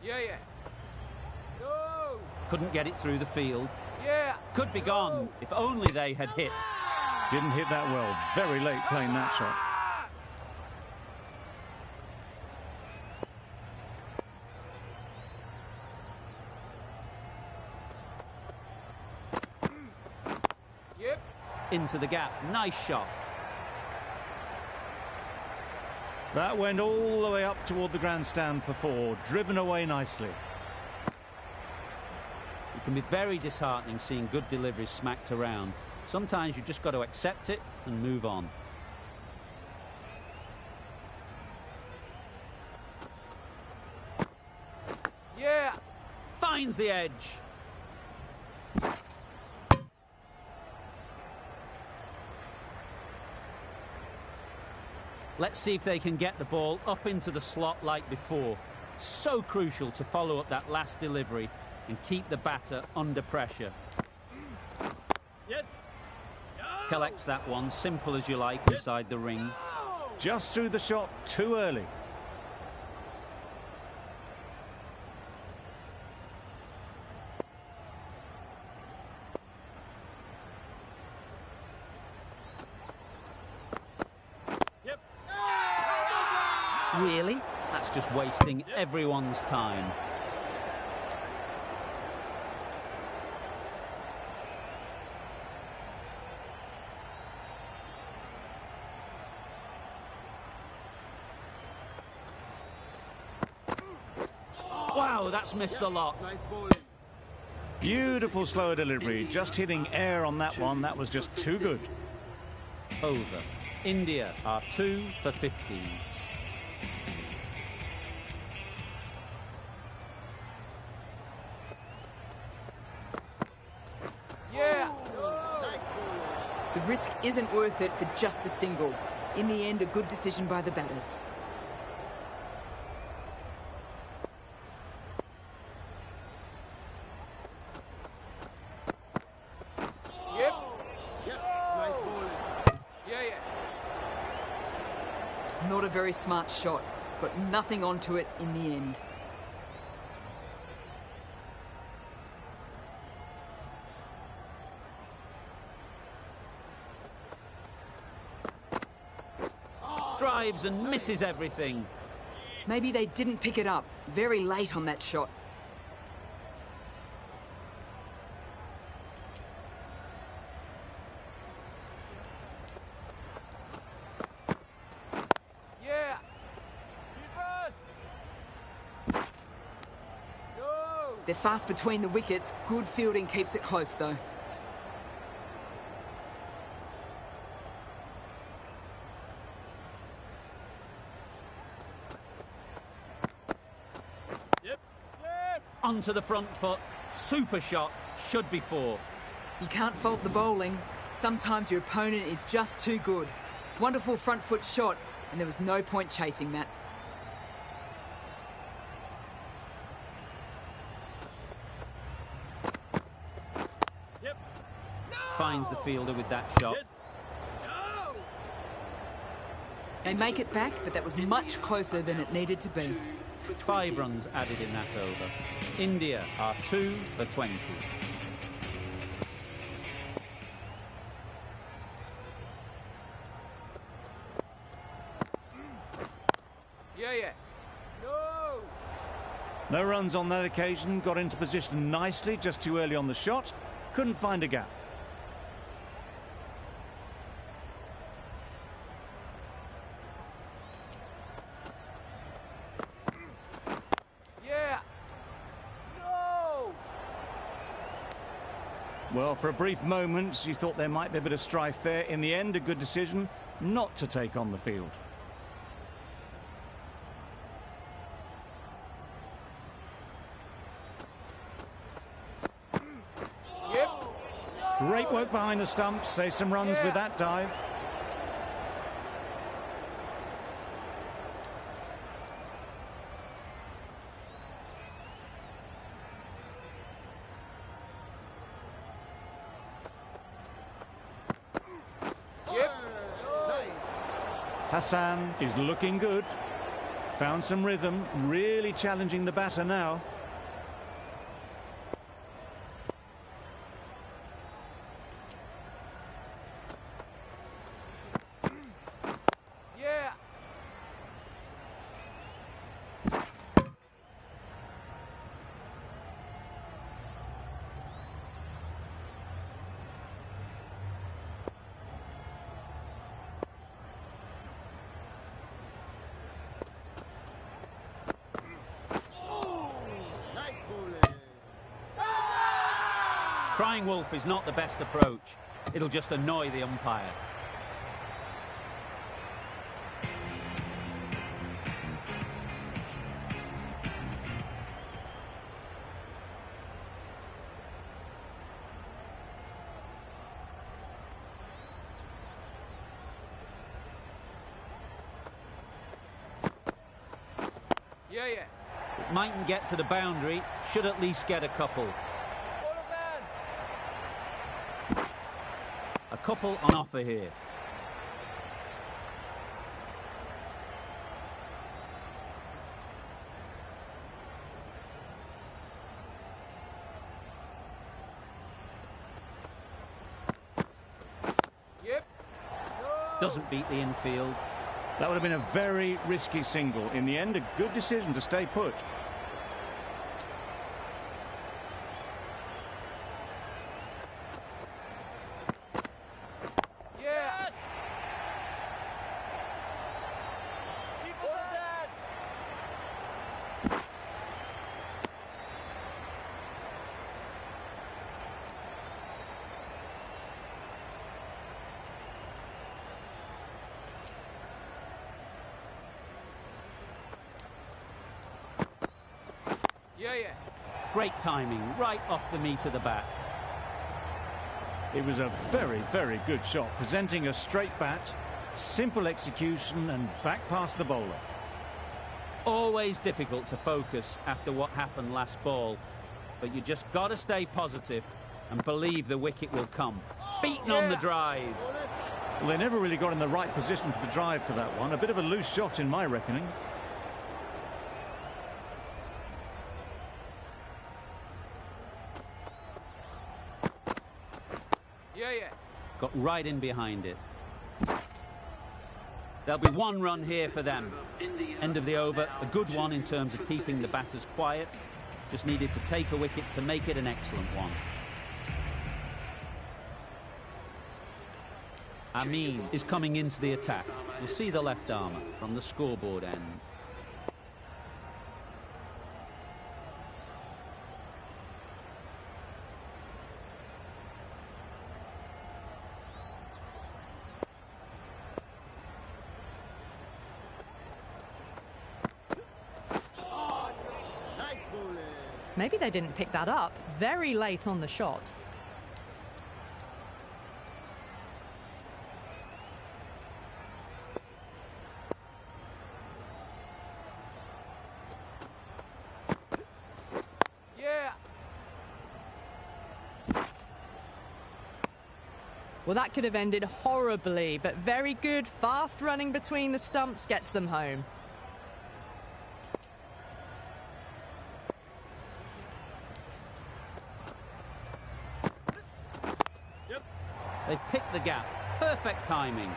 Yeah, yeah. No. Couldn't get it through the field. Yeah. Could be gone if only they had hit. Didn't hit that well. Very late playing that shot. Yep. Into the gap. Nice shot. That went all the way up toward the grandstand for 4, driven away nicely. It can be very disheartening seeing good deliveries smacked around. Sometimes you just got to accept it and move on. Yeah. Finds the edge. Let's see if they can get the ball up into the slot like before. So crucial to follow up that last delivery and keep the batter under pressure. Yes. Collects that one, simple as you like, inside the ring. Just threw the shot too early. Yep. Really? That's just wasting everyone's time. Wow, that's missed the lot. Beautiful slower delivery. Just hitting air on that one. That was just too good. Over. India are 2 for 15. Yeah. The risk isn't worth it for just a single. In the end, a good decision by the batters. Yep. Yep. Nice bowling. Yeah, yeah. Not a very smart shot. Got nothing onto it in the end. Drives and misses everything. Maybe they didn't pick it up. Very late on that shot. Yeah. Keep on. No. They're fast between the wickets. Good fielding keeps it close, though. Yep. Yep. Onto the front foot. Super shot. Should be 4. You can't fault the bowling. Sometimes your opponent is just too good. Wonderful front foot shot, and there was no point chasing that. Yep. No. Finds the fielder with that shot. Yes. No. They make it back, but that was much closer than it needed to be. 5 runs added in that over. India are 2 for 20. Yeah, yeah. No. No runs on that occasion. Got into position nicely, just too early on the shot. Couldn't find a gap. Yeah. No. Well, for a brief moment, you thought there might be a bit of strife there. In the end, a good decision not to take on the field. Yep. Great work behind the stumps. Save some runs with that dive. Yep. Hassan is looking good. found some rhythm, really challenging the batter now. Yeah. Crying wolf is not the best approach. It'll just annoy the umpire. Yeah, yeah. It mightn't get to the boundary, should at least get a couple. A couple on offer here. Yep. No. Doesn't beat the infield. That would have been a very risky single. In the end, a good decision to stay put. Yeah. Keep on that. Yeah, yeah. Great timing, right off the meat of the bat. It was a very, very good shot, presenting a straight bat, simple execution and back past the bowler. Always difficult to focus after what happened last ball, but you just got to stay positive and believe the wicket will come. Beaten on the drive. Well, they never really got in the right position for the drive for that one. A bit of a loose shot in my reckoning. Yeah, yeah. Got right in behind it. There'll be one run here for them. End of the over. A good one in terms of keeping the batters quiet. Just needed to take a wicket to make it an excellent one. Amin is coming into the attack. We'll see the left armour from the scoreboard end. Maybe they didn't pick that up very late on the shot. Yeah. Well, that could have ended horribly, but very good. Fast running between the stumps gets them home. They've picked the gap. Perfect timing.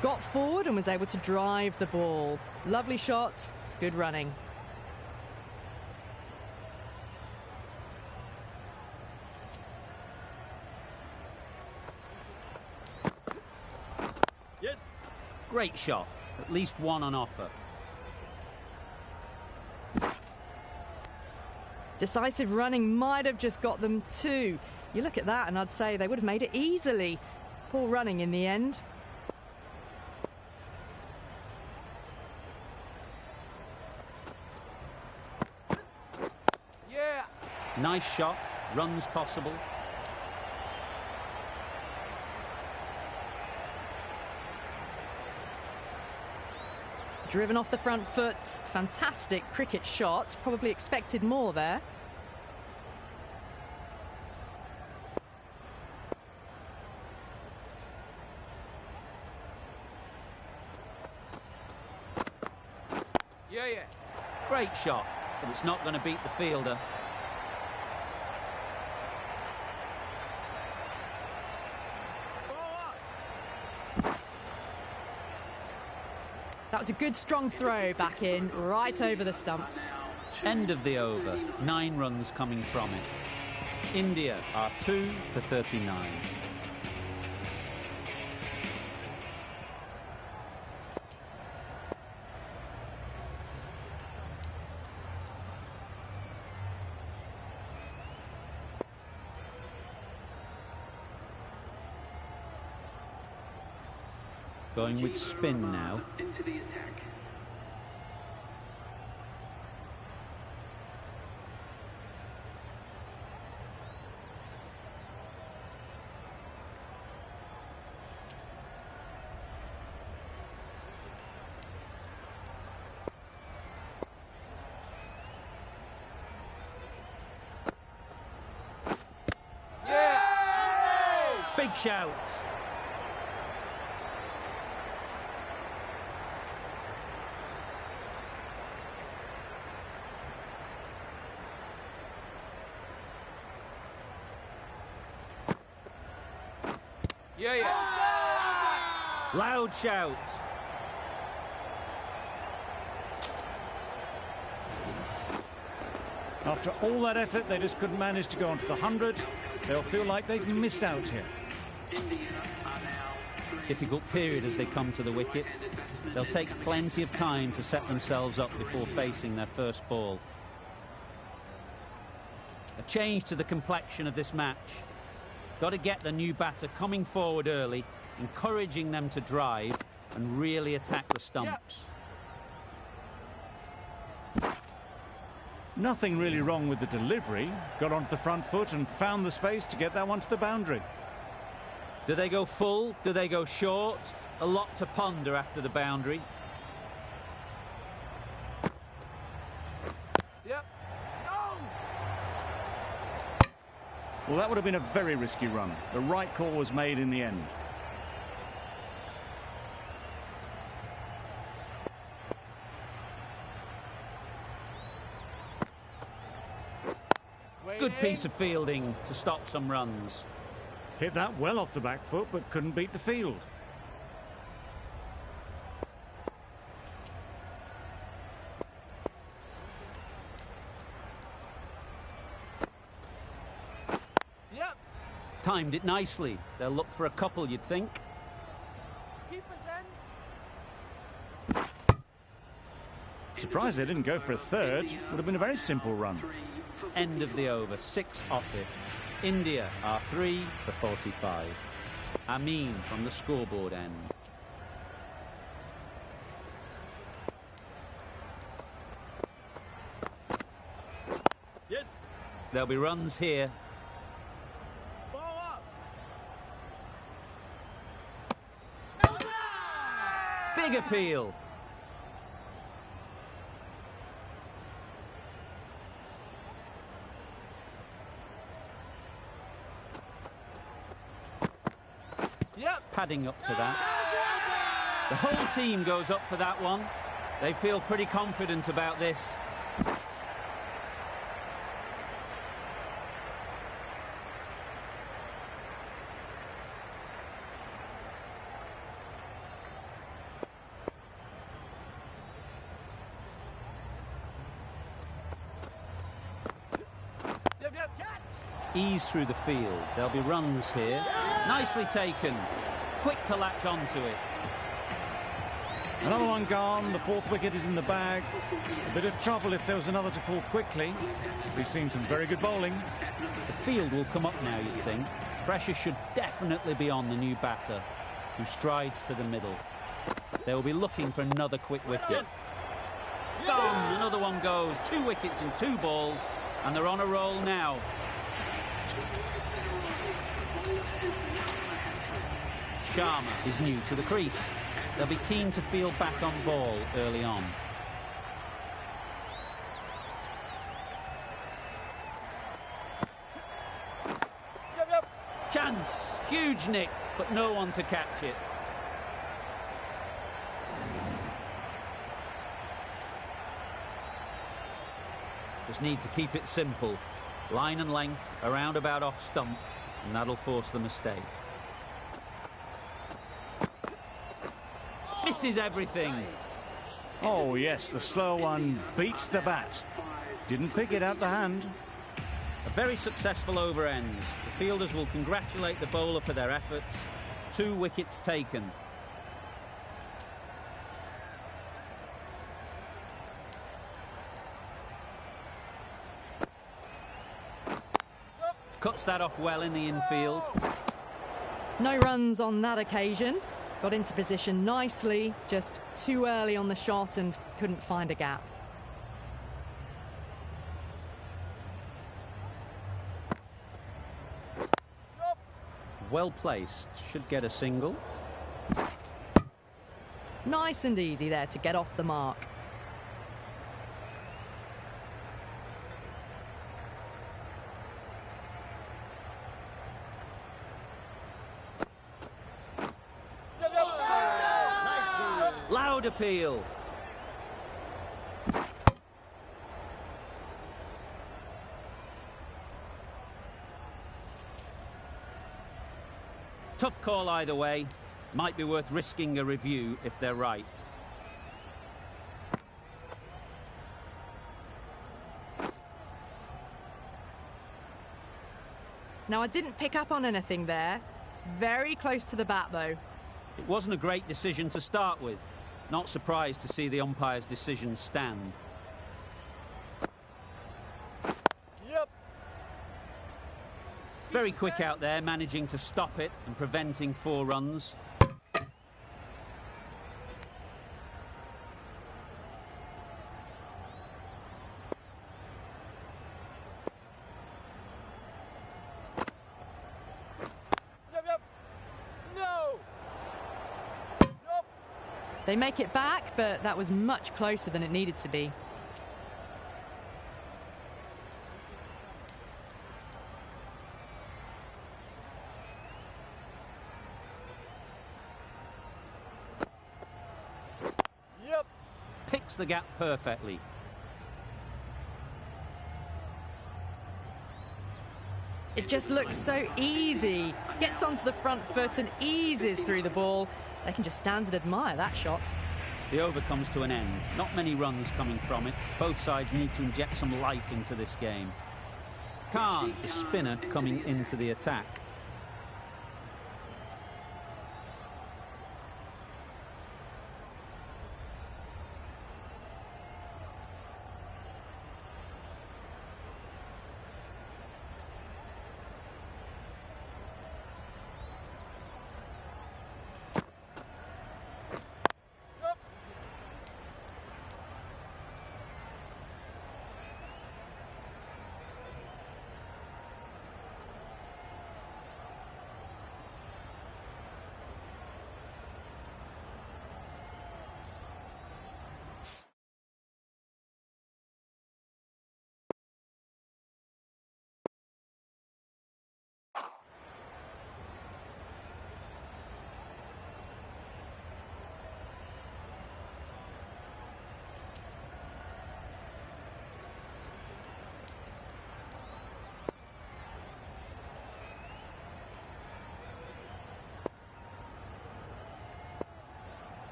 Got forward and was able to drive the ball. Lovely shot, good running. Yes. Great shot. At least one on offer. Decisive running might have just got them two. You look at that and I'd say they would have made it easily. Poor running in the end. Yeah. Nice shot. Runs possible. Driven off the front foot. Fantastic cricket shot. Probably expected more there. Yeah, yeah. Great shot, but it's not going to beat the fielder. That was a good strong throw back in, right over the stumps. End of the over, 9 runs coming from it. India are 2 for 39. Going with spin now. Into the attack. Big shout. Yeah, yeah. Loud shout. After all that effort, they just couldn't manage to go onto the 100. They'll feel like they've missed out here. Difficult period as they come to the wicket. They'll take plenty of time to set themselves up before facing their first ball. A change to the complexion of this match. Got to get the new batter coming forward early, encouraging them to drive and really attack the stumps. Nothing really wrong with the delivery. Got onto the front foot and found the space to get that one to the boundary. Do they go full? Do they go short? A lot to ponder after the boundary. Yep. Oh! Well, that would have been a very risky run. The right call was made in the end. Good piece of fielding to stop some runs. Hit that well off the back foot, but couldn't beat the field. Yep. Timed it nicely. They'll look for a couple, you'd think. Keeper's end. Surprised they didn't go for a third. Would have been a very simple run. End of the over, 6 off it. India are 3 for 45. Amin from the scoreboard end. Yes. There'll be runs here. Ball up. Big appeal. Yep. Padding up to that. The whole team goes up for that one. They feel pretty confident about this. Yep, yep. Catch. Ease through the field. There'll be runs here. Nicely taken. Quick to latch onto it. Another one gone. The 4th wicket is in the bag. A bit of trouble if there was another to fall quickly. We've seen some very good bowling. The field will come up now, you'd think. Pressure should definitely be on the new batter, who strides to the middle. They will be looking for another quick wicket. Gone! Another one goes. 2 wickets in 2 balls, and they're on a roll now. Sharma is new to the crease. They'll be keen to field bat on ball early on. Yep, yep. Chance! Huge nick, but no one to catch it. Just need to keep it simple. Line and length, around about off stump, and that'll force the mistake. Misses everything. Oh, yes, the slow one beats the bat. Didn't pick it out the hand. A very successful over ends. The fielders will congratulate the bowler for their efforts. 2 wickets taken. Cuts that off well in the infield. No runs on that occasion. Got into position nicely, just too early on the shot and couldn't find a gap. Well placed, should get a single. Nice and easy there to get off the mark. Loud appeal. Tough call either way. Might be worth risking a review if they're right. Now, I didn't pick up on anything there. Very close to the bat, though. It wasn't a great decision to start with. Not surprised to see the umpire's decision stand. Yep. Very quick out there, managing to stop it and preventing 4 runs. Yep. No. Nope. They make it back, but that was much closer than it needed to be. Yep. Picks the gap perfectly. It just looks so easy. Gets onto the front foot and eases through the ball. They can just stand and admire that shot. The over comes to an end. Not many runs coming from it. Both sides need to inject some life into this game. Khan, the spinner, coming into the attack.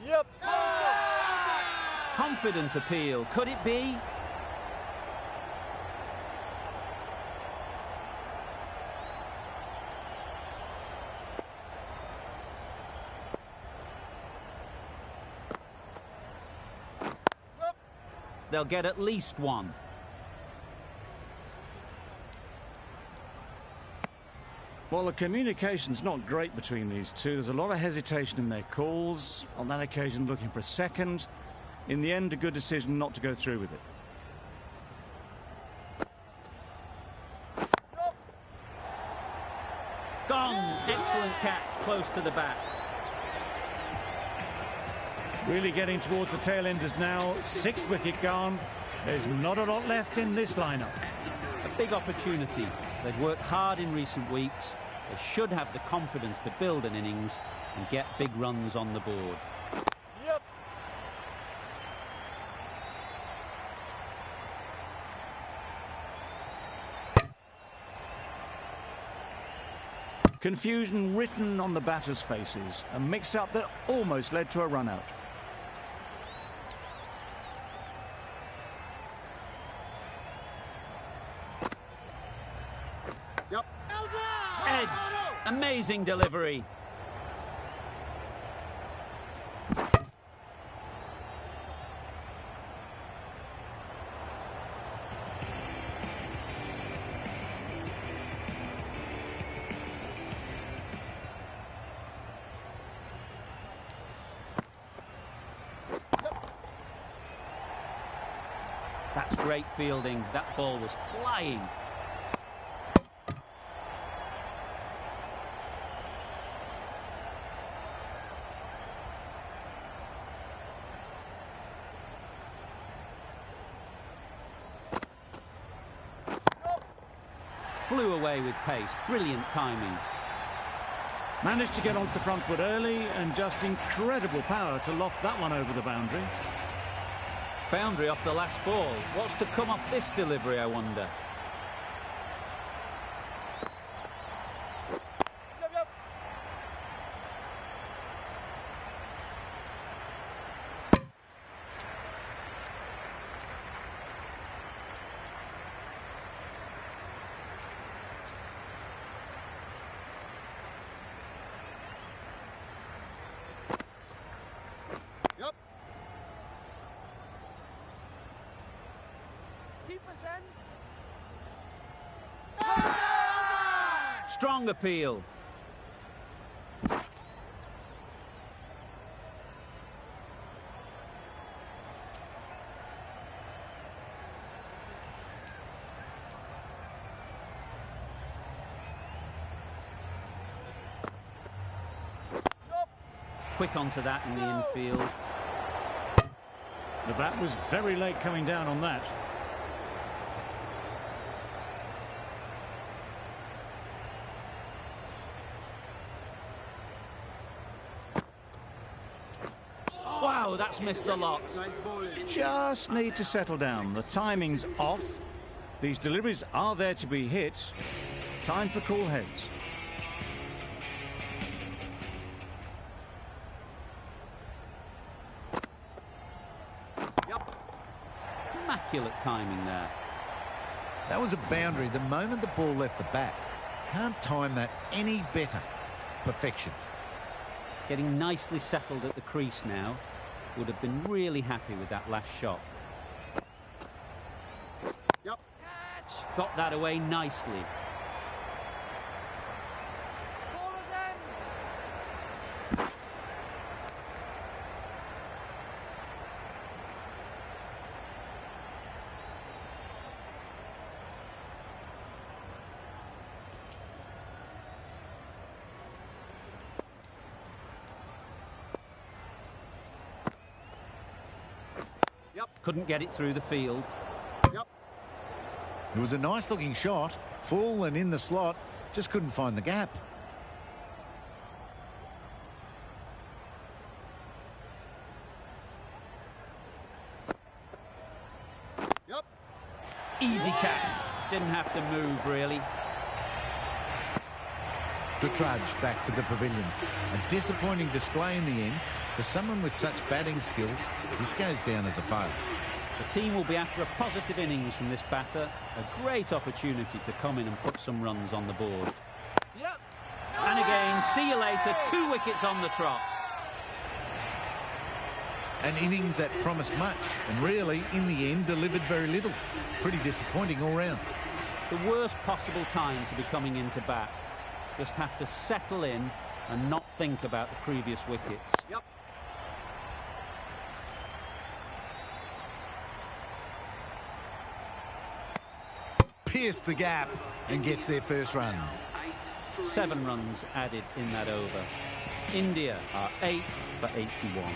Yep. Confident appeal. Could it be? they'll get at least one. Well, the communication's not great between these two. There's a lot of hesitation in their calls. On that occasion, looking for a second. In the end, a good decision not to go through with it. Gone! Excellent catch, close to the bat. Really getting towards the tail enders now. Sixth wicket gone. There's not a lot left in this lineup. A big opportunity. They've worked hard in recent weeks. They should have the confidence to build an innings and get big runs on the board. Yep. Confusion written on the batters' faces. A mix-up that almost led to a run-out. Yep. Edge! Amazing delivery. That's great fielding. That ball was flying. Flew away with pace. Brilliant timing. Managed to get onto the front foot early and just incredible power to loft that one over the boundary. Boundary off the last ball. What's to come off this delivery, I wonder? Yep, yep. Yep. Keepers in. Strong appeal. Quick onto that in the infield. The bat was very late coming down on that. Wow, that's missed the lot. Just need to settle down. The timing's off. These deliveries are there to be hit. Time for cool heads. Immaculate timing there. That was a boundary the moment the ball left the bat. Can't time that any better. Perfection. Getting nicely settled at the crease now. Would have been really happy with that last shot. Yep. Got that away nicely. Couldn't get it through the field. Yep. It was a nice looking shot. Full and in the slot. Just couldn't find the gap. Yep. Easy catch. Didn't have to move, really. The trudge back to the pavilion. A disappointing display in the end. For someone with such batting skills, this goes down as a fail. The team will be after a positive innings from this batter. A great opportunity to come in and put some runs on the board. Yep. And again, see you later. 2 wickets on the trot. An innings that promised much and really, in the end, delivered very little. Pretty disappointing all round. The worst possible time to be coming into bat. Just have to settle in and not think about the previous wickets. Yep. Pierced the gap and gets their first runs. 7 runs added in that over. India are 8 for 81.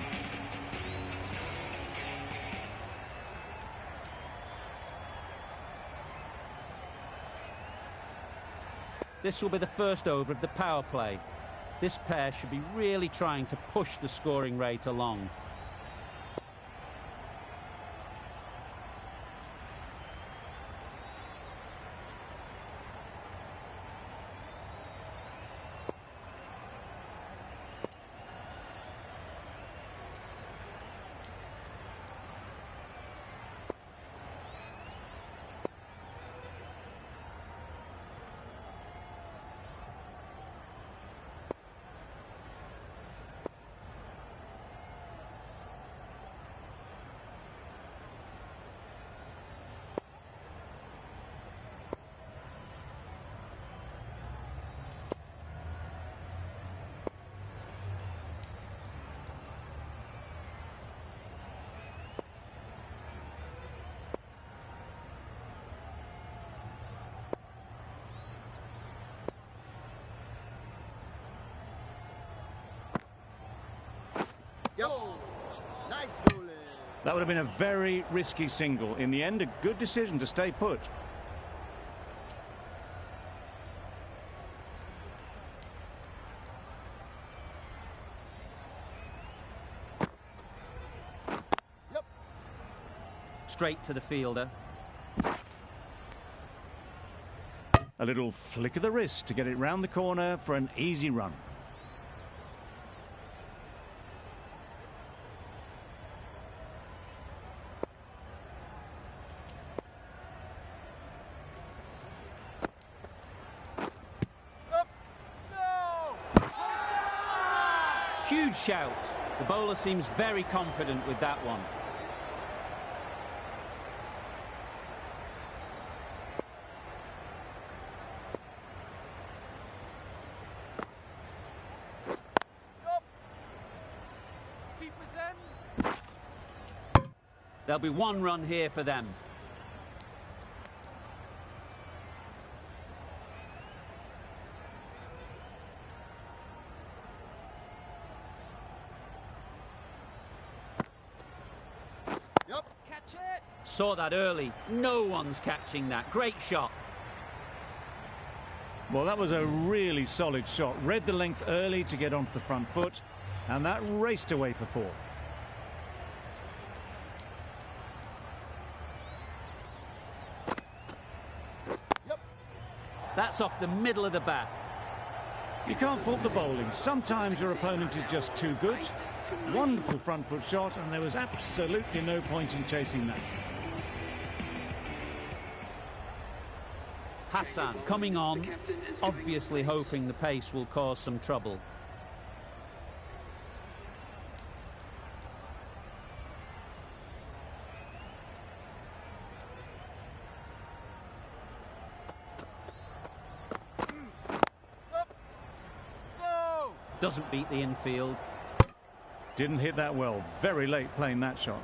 This will be the first over of the power play. This pair should be really trying to push the scoring rate along. Yep. Nice bowling. That would have been a very risky single. In the end, a good decision to stay put. Yep. Straight to the fielder. A little flick of the wrist to get it round the corner for an easy run. Huge shout. The bowler seems very confident with that one. There'll be 1 run here for them. Saw that early. No one's catching that. Great shot. Well, that was a really solid shot. Read the length early to get onto the front foot, and that raced away for 4. Yep. That's off the middle of the bat. You can't fault the bowling. Sometimes your opponent is just too good. Wonderful front foot shot, and there was absolutely no point in chasing that. Hassan coming on, obviously hoping the pace will cause some trouble. Doesn't beat the infield. Didn't hit that well. Very late playing that shot.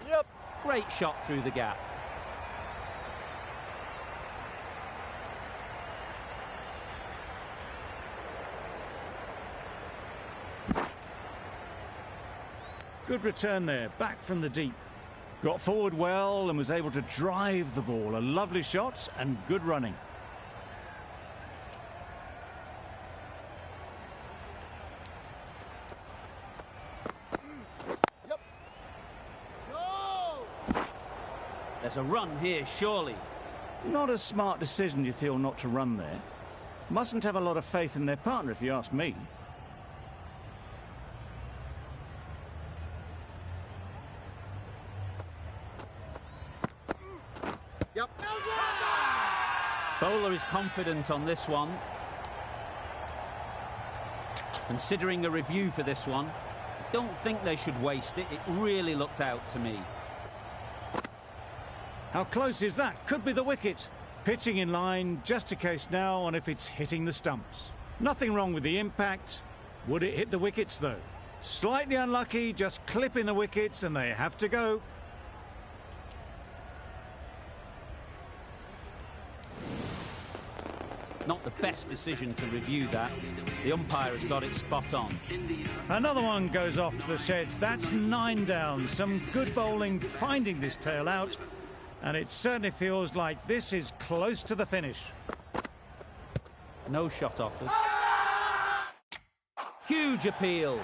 Yep. Great shot through the gap. Good return there, back from the deep. Got forward well and was able to drive the ball. A lovely shot and good running. Yep. No! There's a run here, surely. Not a smart decision, you feel, not to run there. Mustn't have a lot of faith in their partner, if you ask me. bowler is confident on this one. Considering a review for this one, I don't think they should waste it. It really looked out to me. How close is that? Could be the wicket. Pitching in line, just a case now on if it's hitting the stumps. Nothing wrong with the impact. Would it hit the wickets though? Slightly unlucky, just clipping the wickets and they have to go. Not the best decision to review that. The umpire has got it spot on. Another one goes off to the sheds. That's 9 down. Some good bowling finding this tail out. And it certainly feels like this is close to the finish. No shot offered. Huge appeal.